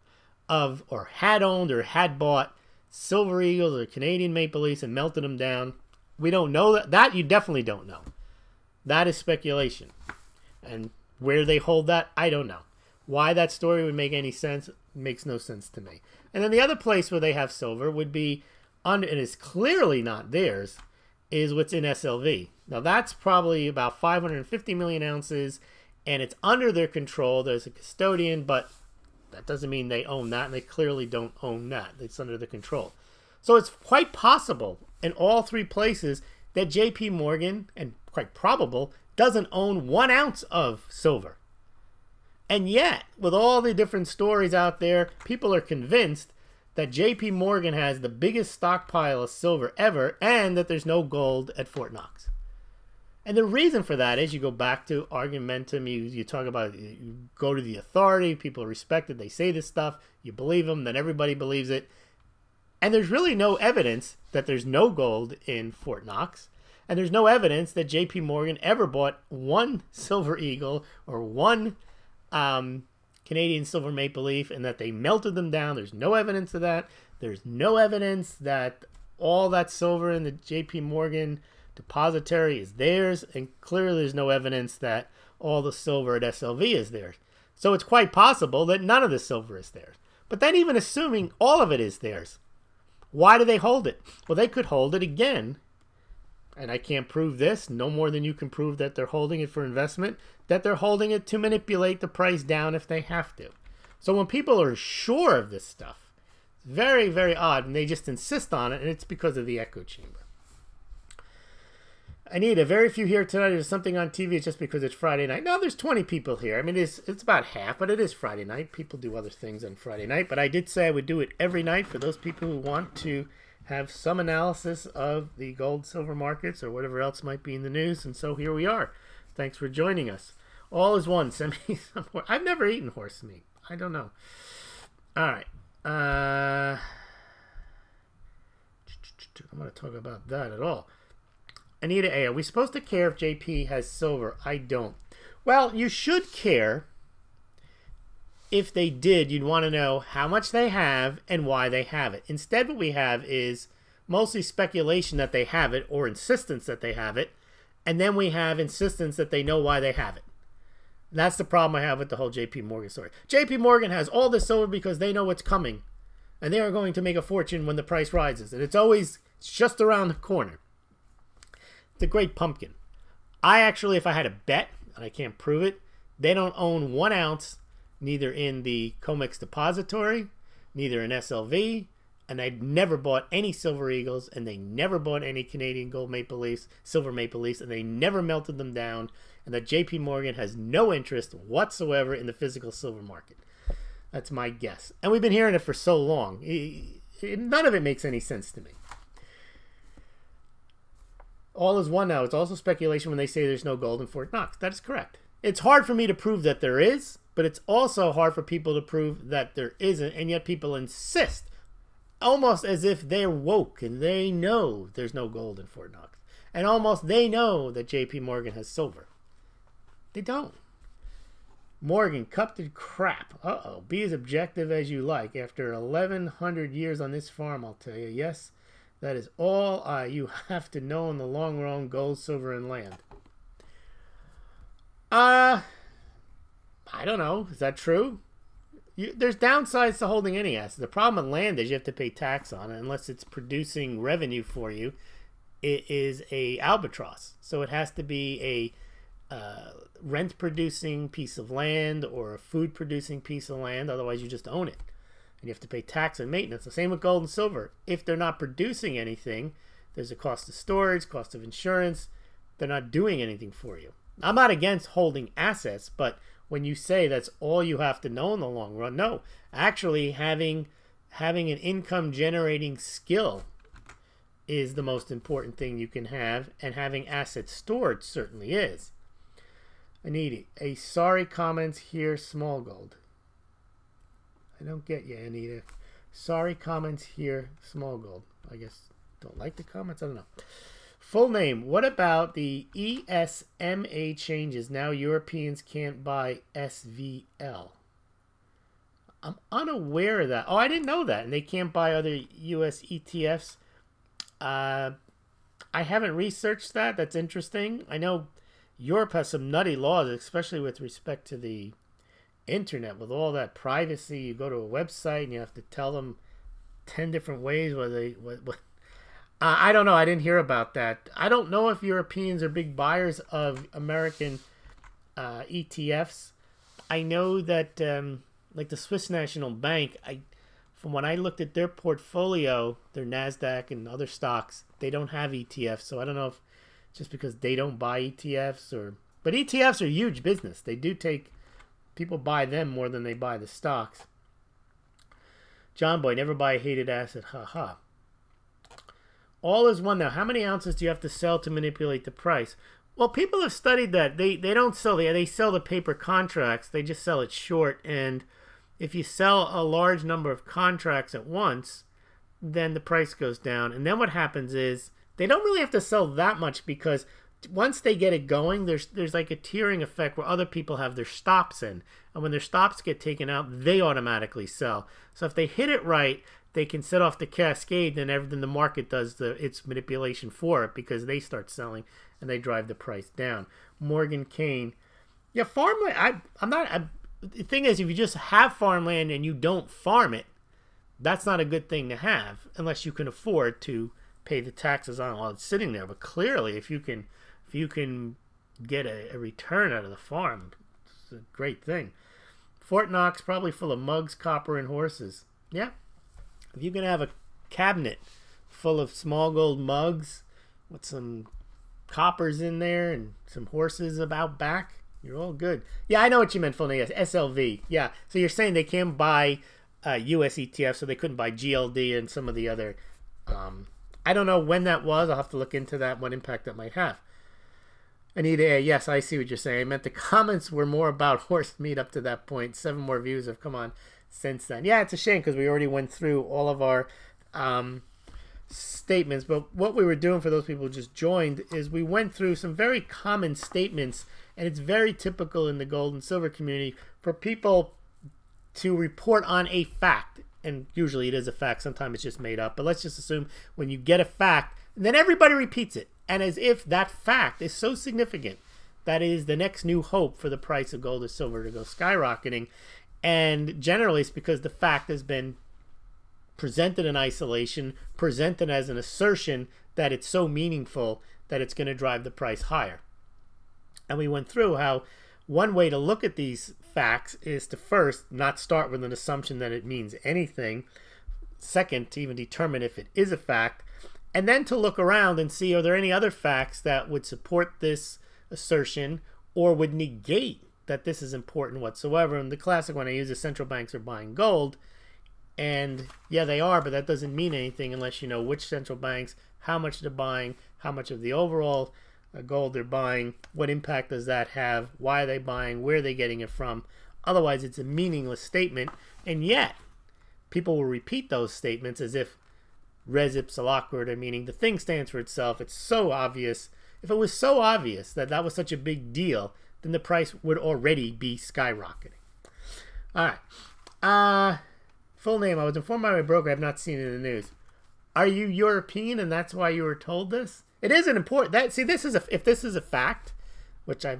of, or had owned or had bought Silver Eagles or Canadian Maple Leafs and melted them down, we don't know that. That you definitely don't know. That is speculation. And where they hold that, I don't know. Why that story would make any sense makes no sense to me. And then the other place where they have silver would be under, and it's clearly not theirs, is what's in SLV. Now that's probably about 550 million ounces, and it's under their control. There's a custodian, but that doesn't mean they own that, and they clearly don't own that. It's under their control. So it's quite possible in all three places that JP Morgan, and quite probable, doesn't own 1 ounce of silver. And yet, with all the different stories out there, people are convinced that JP Morgan has the biggest stockpile of silver ever, and that there's no gold at Fort Knox. And the reason for that is you go back to argumentum, you talk about, you go to the authority, people respect it, they say this stuff, you believe them, then everybody believes it. And there's really no evidence that there's no gold in Fort Knox. And there's no evidence that JP Morgan ever bought 1 silver eagle or 1 Canadian silver maple leaf and that they melted them down. There's no evidence of that. There's no evidence that all that silver in the JP Morgan depository is theirs. And clearly there's no evidence that all the silver at SLV is theirs. So it's quite possible that none of the silver is theirs. But then even assuming all of it is theirs, why do they hold it? Well, they could hold it again. And I can't prove this, no more than you can prove that they're holding it for investment, that they're holding it to manipulate the price down if they have to. So when people are sure of this stuff, it's very, very odd, and they just insist on it, and it's because of the echo chamber. Anita, very few here tonight. There's something on TV. It's just because it's Friday night. No, there's 20 people here. I mean, it's about half, but it is Friday night. People do other things on Friday night, but I did say I would do it every night for those people who want to have some analysis of the gold, silver markets or whatever else might be in the news. And so here we are. Thanks for joining us. All is one. Send me some more. I've never eaten horse meat. I don't know. All right. I'm going to talk about that at all. Anita A, are we supposed to care if JP has silver? I don't. Well, you should care. If they did, you'd want to know how much they have and why they have it. Instead, what we have is mostly speculation that they have it or insistence that they have it. And then we have insistence that they know why they have it. And that's the problem I have with the whole JP Morgan story. JP Morgan has all this silver because they know what's coming. And they are going to make a fortune when the price rises. And it's just around the corner. It's a great pumpkin. I actually, if I had a bet, and I can't prove it, they don't own 1 ounce neither in the COMEX depository, neither in SLV, and they'd never bought any silver eagles, and they never bought any Canadian gold maple leafs, silver maple leafs, and they never melted them down, and that JP Morgan has no interest whatsoever in the physical silver market. That's my guess. And we've been hearing it for so long. None of it makes any sense to me. All is one now. It's also speculation when they say there's no gold in Fort Knox. That is correct. It's hard for me to prove that there is, but it's also hard for people to prove that there isn't, and yet people insist, almost as if they're woke and they know there's no gold in Fort Knox. And almost they know that JP Morgan has silver. They don't. Morgan, cup to crap. Uh-oh. Be as objective as you like. After 1,100 years on this farm, I'll tell you, yes, that is all you have to know in the long run, gold, silver, and land. I don't know. Is that true? There's downsides to holding any asset. The problem with land is you have to pay tax on it unless it's producing revenue for you. It is a albatross. So it has to be a rent-producing piece of land or a food-producing piece of land. Otherwise, you just own it. And you have to pay tax and maintenance. The same with gold and silver. If they're not producing anything, there's a cost of storage, cost of insurance. They're not doing anything for you. I'm not against holding assets, but when you say that's all you have to know in the long run, no. Actually, having an income-generating skill is the most important thing you can have, and having assets stored certainly is. Anita, a sorry comments here, Smaulgld. I don't get you, Anita. Sorry comments here, Smaulgld. I guess don't like the comments? I don't know. Full name. What about the ESMA changes? Now Europeans can't buy SVL. I'm unaware of that. Oh, I didn't know that. And they can't buy other US ETFs. I haven't researched that. That's interesting. I know Europe has some nutty laws, especially with respect to the internet, with all that privacy. You go to a website and you have to tell them 10 different ways whether they what I don't know. I didn't hear about that. I don't know if Europeans are big buyers of American ETFs. I know that like the Swiss National Bank, from when I looked at their portfolio, their NASDAQ and other stocks, they don't have ETFs. So I don't know if just because they don't buy ETFs or... But ETFs are huge business. They do take... People buy them more than they buy the stocks. John Boy, never buy a hated asset. Ha ha. All is one now. How many ounces do you have to sell to manipulate the price? Well, people have studied that. They don't sell they sell the paper contracts. They just sell it short. And if you sell a large number of contracts at once, then the price goes down. And then what happens is they don't really have to sell that much, because once they get it going, there's like a tiering effect where other people have their stops in. And when their stops get taken out, they automatically sell. So if they hit it right, they can set off the cascade, and everything the market does its manipulation for it, because they start selling and they drive the price down. Morgan Kane. Yeah, farmland, the thing is, if you just have farmland and you don't farm it, that's not a good thing to have unless you can afford to pay the taxes on it while it's sitting there. But clearly, if you can get a return out of the farm, it's a great thing. Fort Knox, probably full of mugs, copper, and horses. Yeah. If you can have a cabinet full of Smaulgld mugs with some coppers in there and some horses about back, you're all good. Yeah, I know what you meant, Fully. Yes, SLV. Yeah, so you're saying they can't buy US ETF, so they couldn't buy GLD and some of the other... I don't know when that was. I'll have to look into that, what impact that might have. Anita, yes, I see what you're saying. I meant the comments were more about horse meat up to that point. 7 more views have come on since then. Yeah, it's a shame because we already went through all of our statements. But what we were doing for those people who just joined is we went through some very common statements, and it's very typical in the gold and silver community for people to report on a fact. And usually it is a fact. Sometimes it's just made up. But let's just assume when you get a fact, then everybody repeats it. And as if that fact is so significant, that is the next new hope for the price of gold or silver to go skyrocketing. And generally it's because the fact has been presented in isolation, presented as an assertion that it's so meaningful that it's going to drive the price higher. And we went through how one way to look at these facts is to first not start with an assumption that it means anything. Second, to even determine if it is a fact. And then to look around and see, are there any other facts that would support this assertion or would negate that this is important whatsoever. And the classic one I use is central banks are buying gold. And yeah, they are, but that doesn't mean anything unless you know which central banks, how much they're buying, how much of the overall gold they're buying, what impact does that have, why are they buying, where are they getting it from. Otherwise, it's a meaningless statement. And yet, people will repeat those statements as if res ipsa loquitur, meaning the thing stands for itself. It's so obvious. If it was so obvious that that was such a big deal, then the price would already be skyrocketing. All right. Full name. I was informed by my broker. I have not seen it in the news. Are you European and that's why you were told this? It is an important... See, this is if this is a fact, which I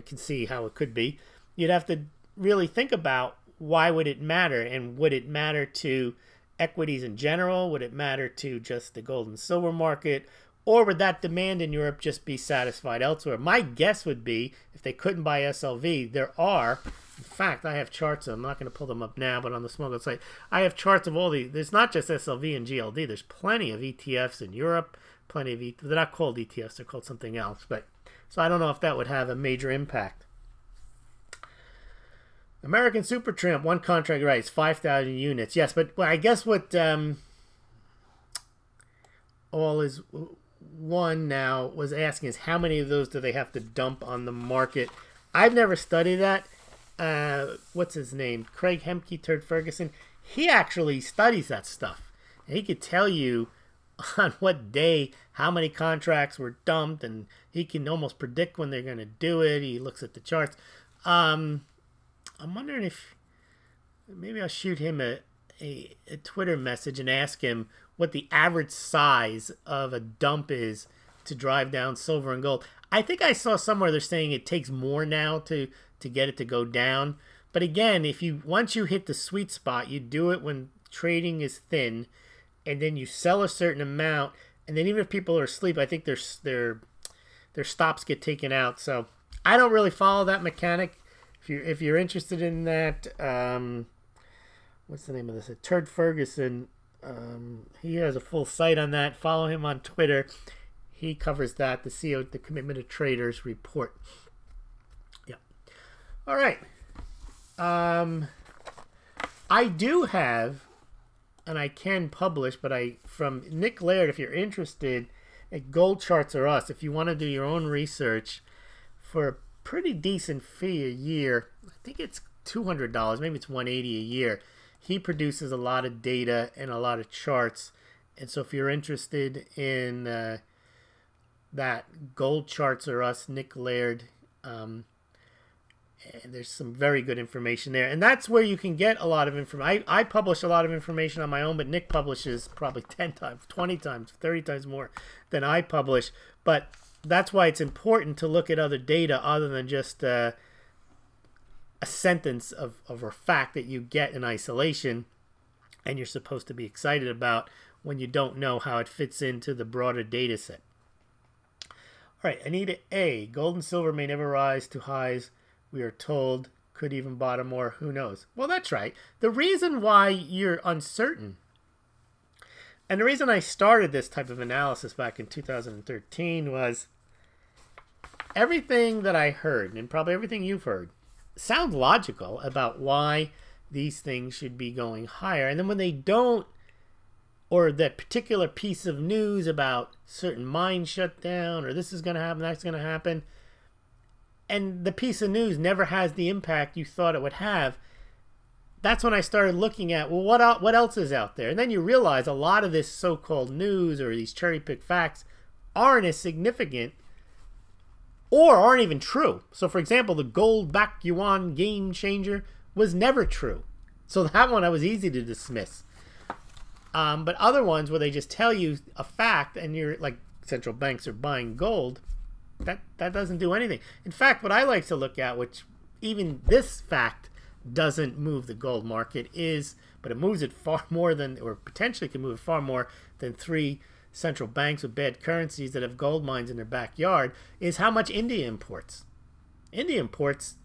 can see how it could be, you'd have to really think about why would it matter, and would it matter to equities in general? Would it matter to just the gold and silver market? Or would that demand in Europe just be satisfied elsewhere? My guess would be, if they couldn't buy SLV, there are... In fact, I have charts. I'm not going to pull them up now, but on the Smaulgld site, I have charts of all these. There's not just SLV and GLD. There's plenty of ETFs in Europe. Plenty of they're not called ETFs. They're called something else. But so I don't know if that would have a major impact. American Super Tramp, one contract rights, 5,000 units. Yes, but well, I guess what all is one now was asking is how many of those do they have to dump on the market? I've never studied that. What's his name? Craig Hemke, Turd Ferguson. He actually studies that stuff. And he could tell you on what day how many contracts were dumped, and he can almost predict when they're going to do it. He looks at the charts. I'm wondering if maybe I'll shoot him a Twitter message and ask him what the average size of a dump is to drive down silver and gold. I think I saw somewhere they're saying it takes more now to get it to go down. But again, once you hit the sweet spot, you do it when trading is thin, and then you sell a certain amount, and then even if people are asleep, I think their stops get taken out. So I don't really follow that mechanic. If you're interested in that, what's the name of this? Turd Ferguson. He has a full site on that. Follow him on Twitter. He covers that. The CO, the Commitment of Traders report. Yeah. All right. I do have, and I can publish, but from Nick Laird, if you're interested, at Gold Charts or Us, if you want to do your own research for a pretty decent fee a year, I think it's $200, maybe it's $180 a year. He produces a lot of data and a lot of charts, and so if you're interested in that, Gold Charts or Us, Nick Laird, and there's some very good information there. And that's where you can get a lot of information. I publish a lot of information on my own, but Nick publishes probably 10 times, 20 times, 30 times more than I publish. But that's why it's important to look at other data other than just a sentence of a fact that you get in isolation and you're supposed to be excited about when you don't know how it fits into the broader data set. All right, Anita A. Gold and silver may never rise to highs we are told, could even bottom, or who knows. Well, that's right. The reason why you're uncertain, and the reason I started this type of analysis back in 2013 was everything that I heard, and probably everything you've heard, sounds logical about why these things should be going higher. And then when they don't, or that particular piece of news about certain mines shut down, or this is going to happen, that's going to happen, and the piece of news never has the impact you thought it would have, that's when I started looking at, well, what else is out there? And then you realize a lot of this so-called news or these cherry-picked facts aren't as significant or aren't even true. So, for example, the gold-backed yuan game changer was never true. So that one I was easy to dismiss. But other ones where they just tell you a fact and you're like, central banks are buying gold, that doesn't do anything. In fact, what I like to look at, which even this fact doesn't move the gold market, but it moves it far more than, or potentially can move it far more than 3 central banks with bad currencies that have gold mines in their backyard, is how much India imports. India imports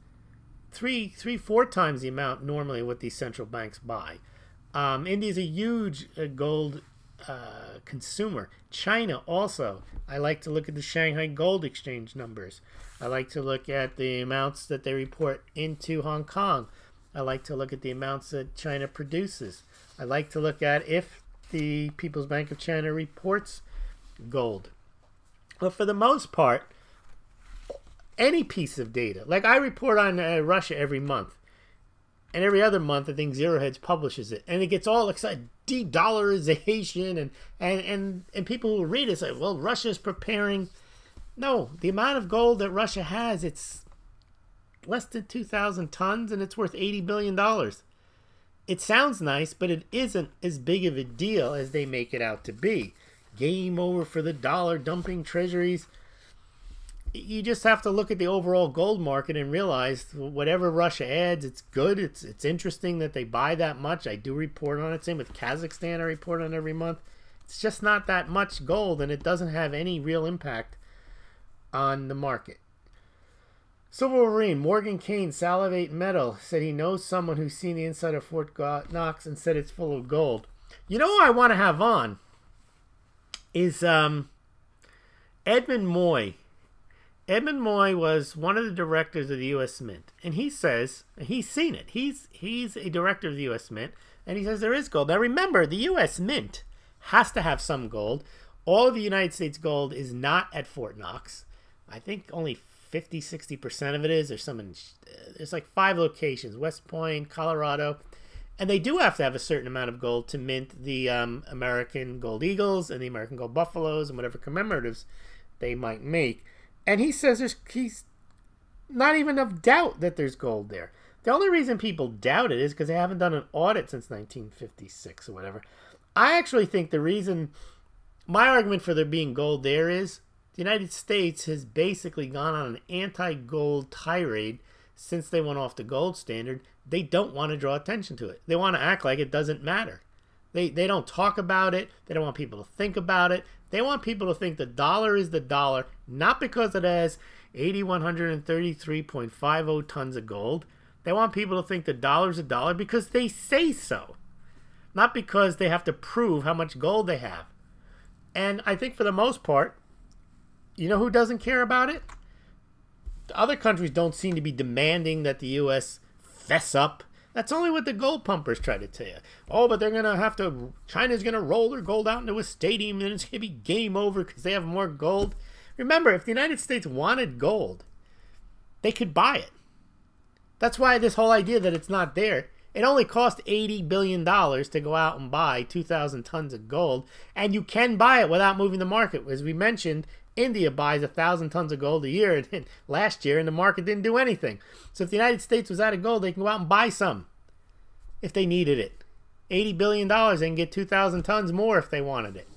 4 times the amount normally what these central banks buy. India is a huge gold consumer. China also. I like to look at the Shanghai Gold Exchange numbers. I like to look at the amounts that they report into Hong Kong. I like to look at the amounts that China produces. I like to look at if the People's Bank of China reports gold. But for the most part, any piece of data, like I report on Russia every month, and every other month I think Zero Hedge publishes it, and it gets all excited, de-dollarization, and people who read it say, well, Russia's preparing. No, the amount of gold that Russia has, it's less than 2,000 tons, and it's worth $80 billion. It sounds nice, but it isn't as big of a deal as they make it out to be. Game over for the dollar dumping treasuries. You just have to look at the overall gold market and realize whatever Russia adds, it's good. It's interesting that they buy that much. I do report on it. Same with Kazakhstan, I report on every month. It's just not that much gold, and it doesn't have any real impact on the market. Silver Wolverine, Morgan Kane, Salivate Metal, said he knows someone who's seen the inside of Fort Knox and said it's full of gold. You know who I want to have on is Edmund Moy. Edmund Moy was one of the directors of the U.S. Mint, and he says he's seen it. He's a director of the U.S. Mint, and he says there is gold. Now remember, the U.S. Mint has to have some gold. All of the United States gold is not at Fort Knox. I think only 50-60% of it is. There's like 5 locations: West Point, Colorado, and they do have to have a certain amount of gold to mint the American Gold Eagles and the American Gold Buffaloes and whatever commemoratives they might make. And he says he's not even of doubt that there's gold there. The only reason people doubt it is because they haven't done an audit since 1956 or whatever. I actually think the reason, my argument for there being gold there is the United States has basically gone on an anti-gold tirade since they went off the gold standard. They don't want to draw attention to it. They want to act like it doesn't matter. They don't talk about it. They don't want people to think about it. They want people to think the dollar is the dollar, not because it has 8,133.50 tons of gold. They want people to think the dollar is a dollar because they say so, not because they have to prove how much gold they have. And I think for the most part, you know who doesn't care about it? The other countries don't seem to be demanding that the U.S. fess up. That's only what the gold pumpers try to tell you. Oh, but they're going to have to, China's going to roll their gold out into a stadium and it's going to be game over because they have more gold. Remember, if the United States wanted gold, they could buy it. That's why this whole idea that it's not there. It only cost $80 billion to go out and buy 2,000 tons of gold. And you can buy it without moving the market. As we mentioned, India buys 1,000 tons of gold a year last year, and the market didn't do anything. So if the United States was out of gold, they can go out and buy some if they needed it. $80 billion, they can get 2,000 tons more if they wanted it.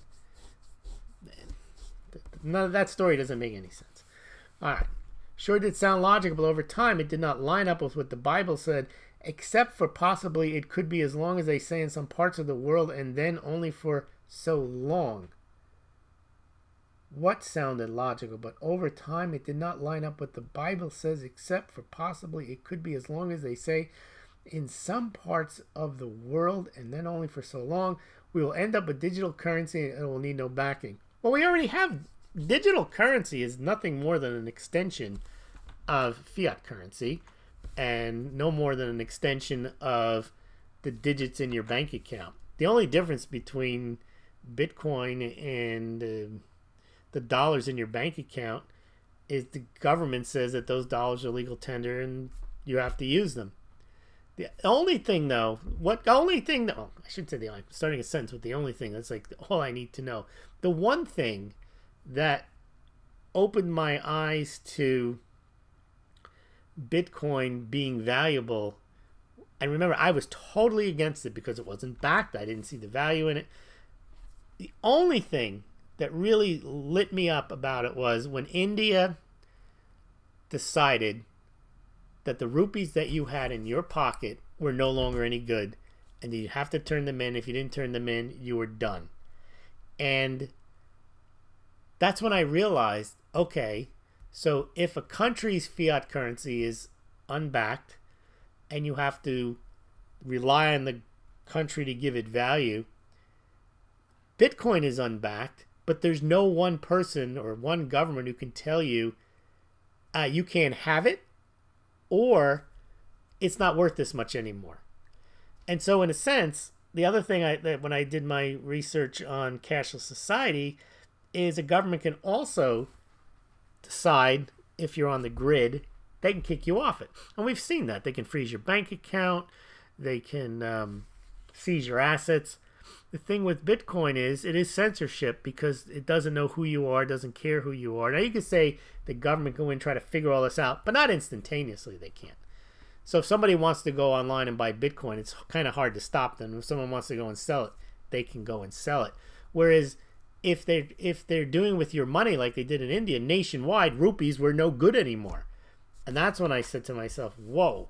None of that story doesn't make any sense. All right. Sure did sound logical, but over time it did not line up with what the Bible said, except for possibly it could be as long as they say in some parts of the world, and then only for so long. What sounded logical, but over time it did not line up what the Bible says, except for possibly it could be as long as they say in some parts of the world, and then only for so long. We will end up with digital currency and it will need no backing. Well, we already have. Digital currency is nothing more than an extension of fiat currency and no more than an extension of the digits in your bank account. The only difference between Bitcoin and the dollars in your bank account is the government says that those dollars are legal tender and you have to use them. The only thing though, I should say the only, starting a sentence with the only thing, that's like all I need to know. The one thing that opened my eyes to Bitcoin being valuable, and remember, I was totally against it because it wasn't backed. I didn't see the value in it. The only thing that really lit me up about it was when India decided that the rupees that you had in your pocket were no longer any good and you have to turn them in. If you didn't turn them in, you were done. And that's when I realized, okay, so if a country's fiat currency is unbacked and you have to rely on the country to give it value, Bitcoin is unbacked, but there's no one person or one government who can tell you you can't have it or it's not worth this much anymore. And so in a sense, the other thing when I did my research on cashless society is a government can also decide if you're on the grid, they can kick you off it. And we've seen that. They can freeze your bank account. They can seize your assets. The thing with Bitcoin is it is censorship because it doesn't know who you are, doesn't care who you are. Now you could say the government go in and try to figure all this out, but not instantaneously. They can't. So if somebody wants to go online and buy Bitcoin, it's kind of hard to stop them. If someone wants to go and sell it, they can go and sell it. Whereas if they're doing with your money like they did in India, nationwide, rupees were no good anymore. And that's when I said to myself, whoa,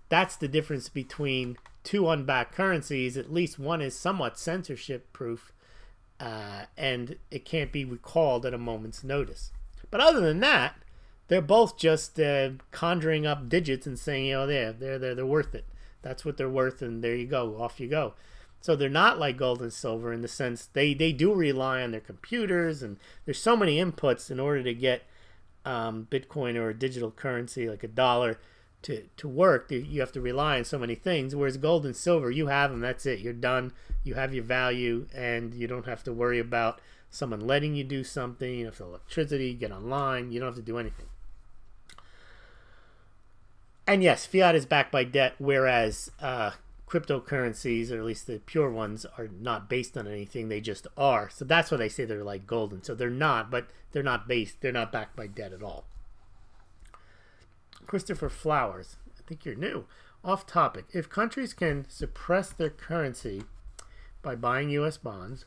that's the difference between two unbacked currencies. At least one is somewhat censorship proof and it can't be recalled at a moment's notice. But other than that, they're both just conjuring up digits and saying, you know, they're worth it. That's what they're worth, and there you go, off you go. So they're not like gold and silver in the sense they do rely on their computers, and there's so many inputs in order to get Bitcoin or a digital currency like a dollar to work. You have to rely on so many things, whereas gold and silver, you have them, that's it, you're done, you have your value, and you don't have to worry about someone letting you do something. You don't have to electricity, get online, you don't have to do anything. And yes, fiat is backed by debt, whereas cryptocurrencies, or at least the pure ones, are not based on anything. They just are. So that's why they say they're like golden. So they're not, but they're not backed by debt at all. Christopher Flowers, I think you're new. Off topic. If countries can suppress their currency by buying U.S. bonds,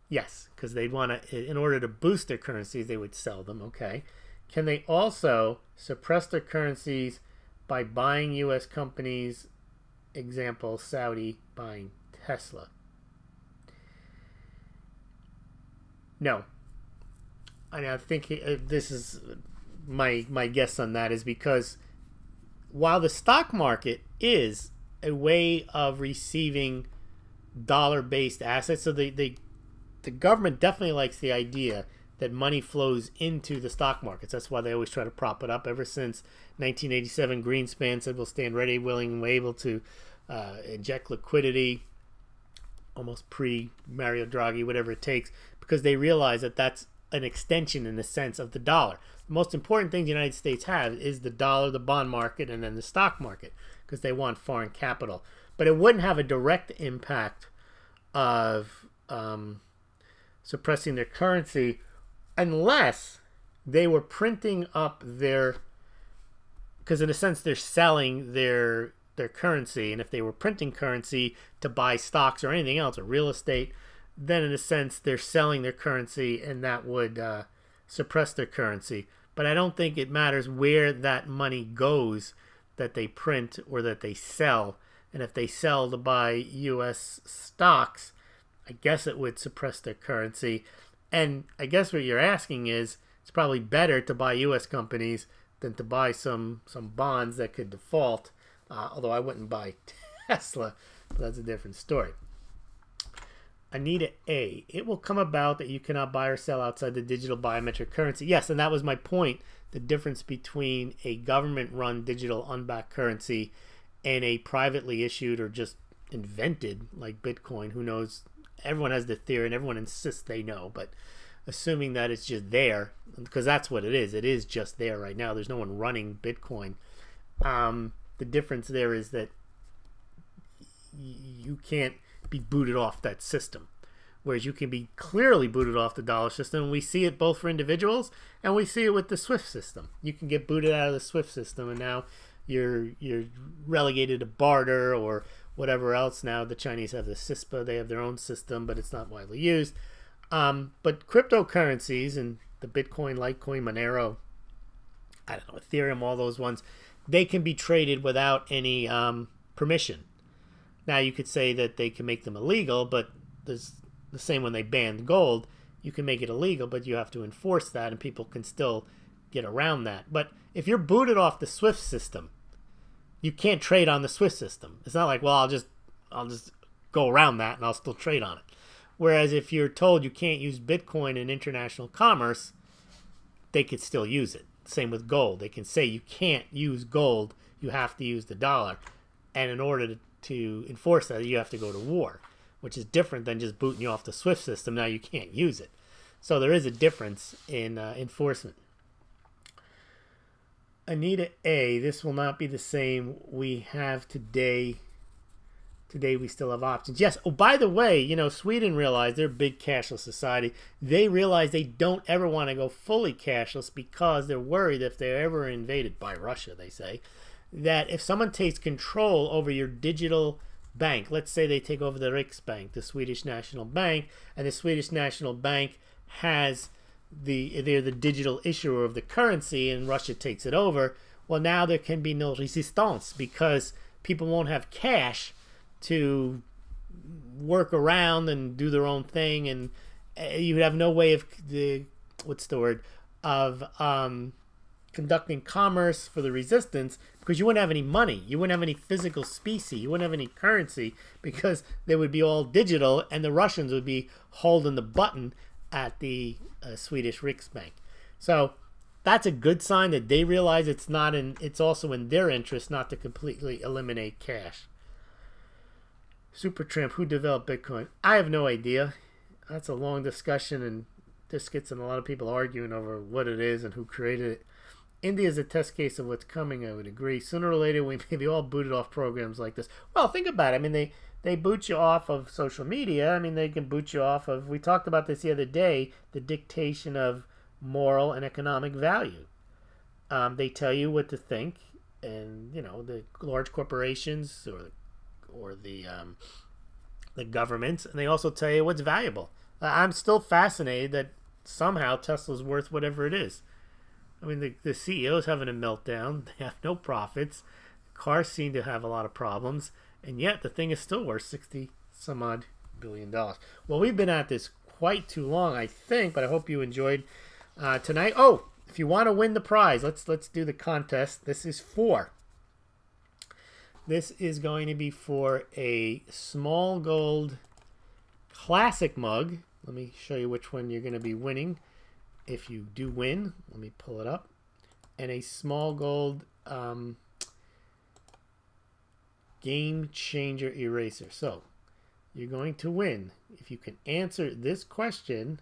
Yes, because they'd want to, in order to boost their currencies, they would sell them. Okay. Can they also suppress their currencies by buying U.S. companies? Example, Saudi buying Tesla. No. And I think this is my guess on that is because while the stock market is a way of receiving dollar-based assets, so the government definitely likes the idea that money flows into the stock markets. That's why they always try to prop it up. Ever since 1987, Greenspan said we'll stand ready, willing, and able to inject liquidity, almost pre-Mario Draghi, whatever it takes, because they realize that that's an extension, in a sense, of the dollar. The most important thing the United States has is the dollar, the bond market, and then the stock market, because they want foreign capital. But it wouldn't have a direct impact of suppressing their currency unless they were printing up their, because in a sense they're selling their currency, and if they were printing currency to buy stocks or anything else or real estate, then in a sense they're selling their currency, and that would suppress their currency. But I don't think it matters where that money goes that they print or that they sell. And if they sell to buy U.S. stocks, I guess it would suppress their currency. And I guess what you're asking is, it's probably better to buy U.S. companies than to buy some bonds that could default. Although I wouldn't buy Tesla, but that's a different story. Anita A. It will come about that you cannot buy or sell outside the digital biometric currency. Yes, and that was my point. The difference between a government-run digital unbacked currency and a privately issued or just invented like Bitcoin. Who knows? Everyone has the theory and everyone insists they know, but assuming that it's just there, because that's what it is. It is just there right now. There's no one running Bitcoin. The difference there is that you can't be booted off that system, whereas you can be clearly booted off the dollar system. And we see it both for individuals and we see it with the SWIFT system. You can get booted out of the SWIFT system, and now you're relegated to barter or whatever else. Now the Chinese have the CISPA, they have their own system, but it's not widely used. But cryptocurrencies and the Bitcoin, Litecoin, Monero, I don't know, Ethereum, all those ones, they can be traded without any permission. Now you could say that they can make them illegal, but there's the same when they banned gold. You can make it illegal, but you have to enforce that, and people can still get around that. But if you're booted off the SWIFT system, you can't trade on the SWIFT system. It's not like, well, I'll just go around that and I'll still trade on it. Whereas if you're told you can't use Bitcoin in international commerce, they could still use it. Same with gold. They can say you can't use gold, you have to use the dollar. And in order to enforce that, you have to go to war, which is different than just booting you off the SWIFT system. Now you can't use it. So there is a difference in enforcement. Anita A. This will not be the same we have today. Today we still have options. Yes. Oh, by the way, you know, Sweden realized they're a big cashless society. They realize they don't ever want to go fully cashless because they're worried if they're ever invaded by Russia, they say, that if someone takes control over your digital bank, let's say they take over the Riksbank, the Swedish National Bank, and the Swedish National Bank has they're the digital issuer of the currency, and Russia takes it over, well, now there can be no resistance because people won't have cash to work around and do their own thing, and you have no way of conducting commerce for the resistance because you wouldn't have any money, you wouldn't have any physical specie, you wouldn't have any currency because they would be all digital, and the Russians would be holding the button at the Swedish Riksbank. So that's a good sign that they realize it's also in their interest not to completely eliminate cash. Supertramp, who developed Bitcoin? I have no idea. That's a long discussion, and this gets in a lot of people arguing over what it is and who created it. India is a test case of what's coming, I would agree. Sooner or later, we may be all booted off programs like this. Well, think about it. I mean, they boot you off of social media. I mean, they can boot you off of, we talked about this the other day, the dictation of moral and economic value. They tell you what to think, and, you know, the large corporations or the governments, and they also tell you what's valuable. I'm still fascinated that somehow Tesla's worth whatever it is. I mean, the CEO's having a meltdown. They have no profits. Cars seem to have a lot of problems. And yet the thing is still worth 60 some odd billion dollars. Well, we've been at this quite too long, I think, but I hope you enjoyed tonight. Oh, if you want to win the prize, let's do the contest. This is going to be for a Smaulgld classic mug. Let me show you which one you're going to be winning. If you do win, let me pull it up. And a Smaulgld game changer eraser. So you're going to win if you can answer this question.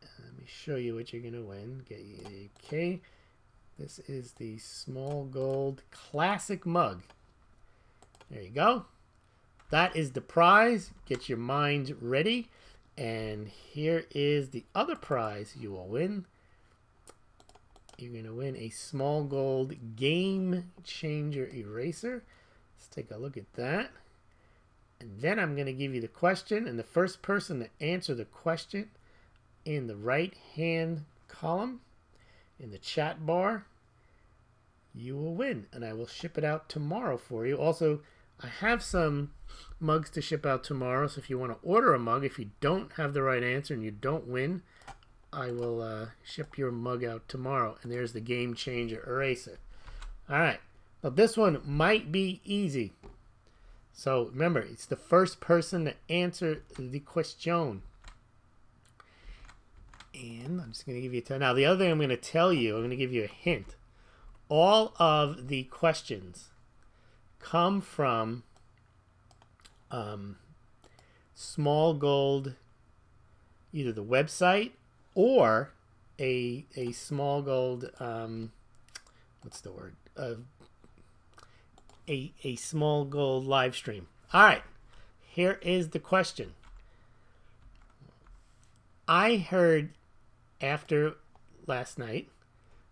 Let me show you what you're going to win. Okay. This is the Smaulgld classic mug. There you go. That is the prize. Get your mind ready. And here is the other prize you will win. You're going to win a Smaulgld game changer eraser. Let's take a look at that. And then I'm going to give you the question. And the first person to answer the question in the right-hand column in the chat bar, you will win. And I will ship it out tomorrow for you. Also, I have some mugs to ship out tomorrow, so if you want to order a mug, if you don't have the right answer and you don't win, I will ship your mug out tomorrow. And there's the game changer eraser. All right. Now this one might be easy. So remember, it's the first person to answer the question. And I'm just going to give you a time. Now the other thing I'm going to tell you, I'm going to give you a hint. All of the questions come from Smaulgld, either the website or a Smaulgld, what's the word? A Smaulgld live stream. All right, here is the question. I heard after last night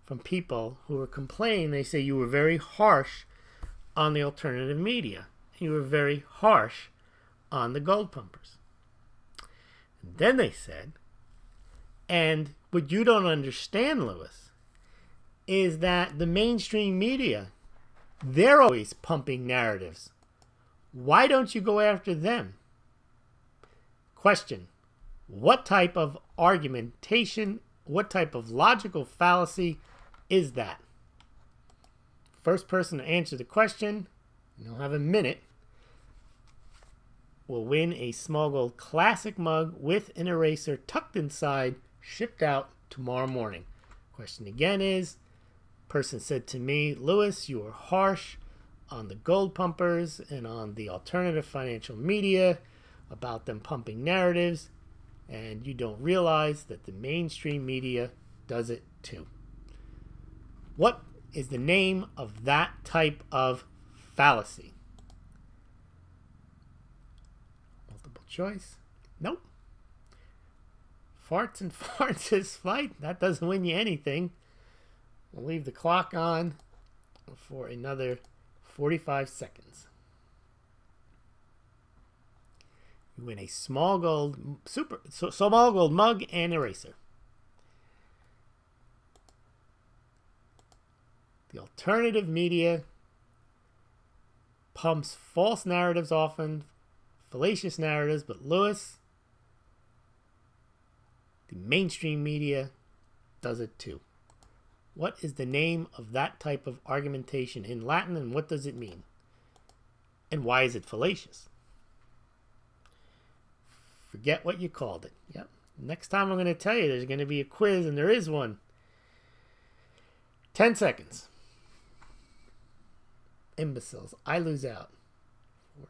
from people who were complaining. They say you were very harsh on the alternative media. You were very harsh on the gold pumpers. And then they said, and what you don't understand, Lewis, is that the mainstream media, they're always pumping narratives. Why don't you go after them? Question: what type of argumentation, what type of logical fallacy is that? First person to answer the question, and you'll have a minute, will win a Smaulgld classic mug with an eraser tucked inside, shipped out tomorrow morning. Question again is, person said to me, Lewis, you are harsh on the gold pumpers and on the alternative financial media about them pumping narratives, and you don't realize that the mainstream media does it too. What is the name of that type of fallacy? Multiple choice. Nope. Farts and farts is flight. That doesn't win you anything. We'll leave the clock on for another 45 seconds. You win a Smaulgld mug and eraser. The alternative media pumps false narratives often, fallacious narratives, but Lewis, the mainstream media does it too. What is the name of that type of argumentation in Latin, and what does it mean? And why is it fallacious? Forget what you called it. Yep. Next time I'm going to tell you there's going to be a quiz, and there is one. 10 seconds. Imbeciles. I lose out. 4,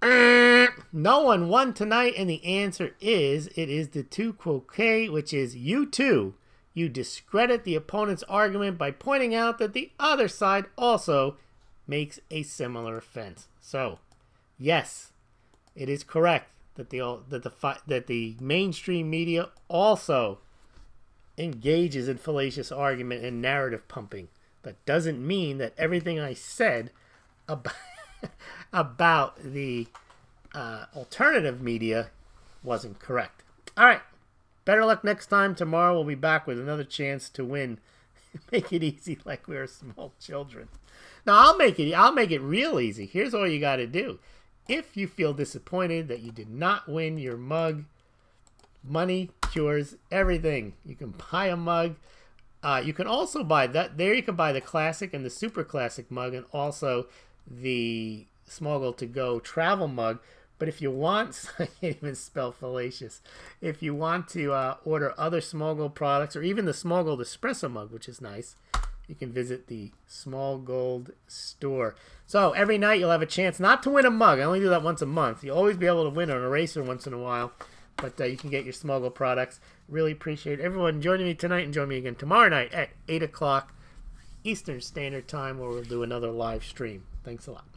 3. No one won tonight, and the answer is, it is the tu quoque, which is you too. You discredit the opponent's argument by pointing out that the other side also makes a similar offense. So, yes, it is correct that the mainstream media also engages in fallacious argument and narrative pumping. That doesn't mean that everything I said about about the alternative media wasn't correct. All right. Better luck next time. Tomorrow we'll be back with another chance to win. Make it easy like we're small children. Now I'll make it real easy. Here's all you got to do. If you feel disappointed that you did not win your mug, money cures everything. You can buy a mug. You can also buy that. There you can buy the classic and the super classic mug, and also the Smaulgld to go travel mug. But if you want, I can't even spell fallacious. If you want to order other Smaulgld products, or even the Smaulgld espresso mug, which is nice, you can visit the Smaulgld store. So every night you'll have a chance not to win a mug. I only do that once a month. You'll always be able to win an eraser once in a while. But you can get your Smaulgld products. Really appreciate everyone joining me tonight, and join me again tomorrow night at 8 o'clock Eastern Standard Time, where we'll do another live stream. Thanks a lot.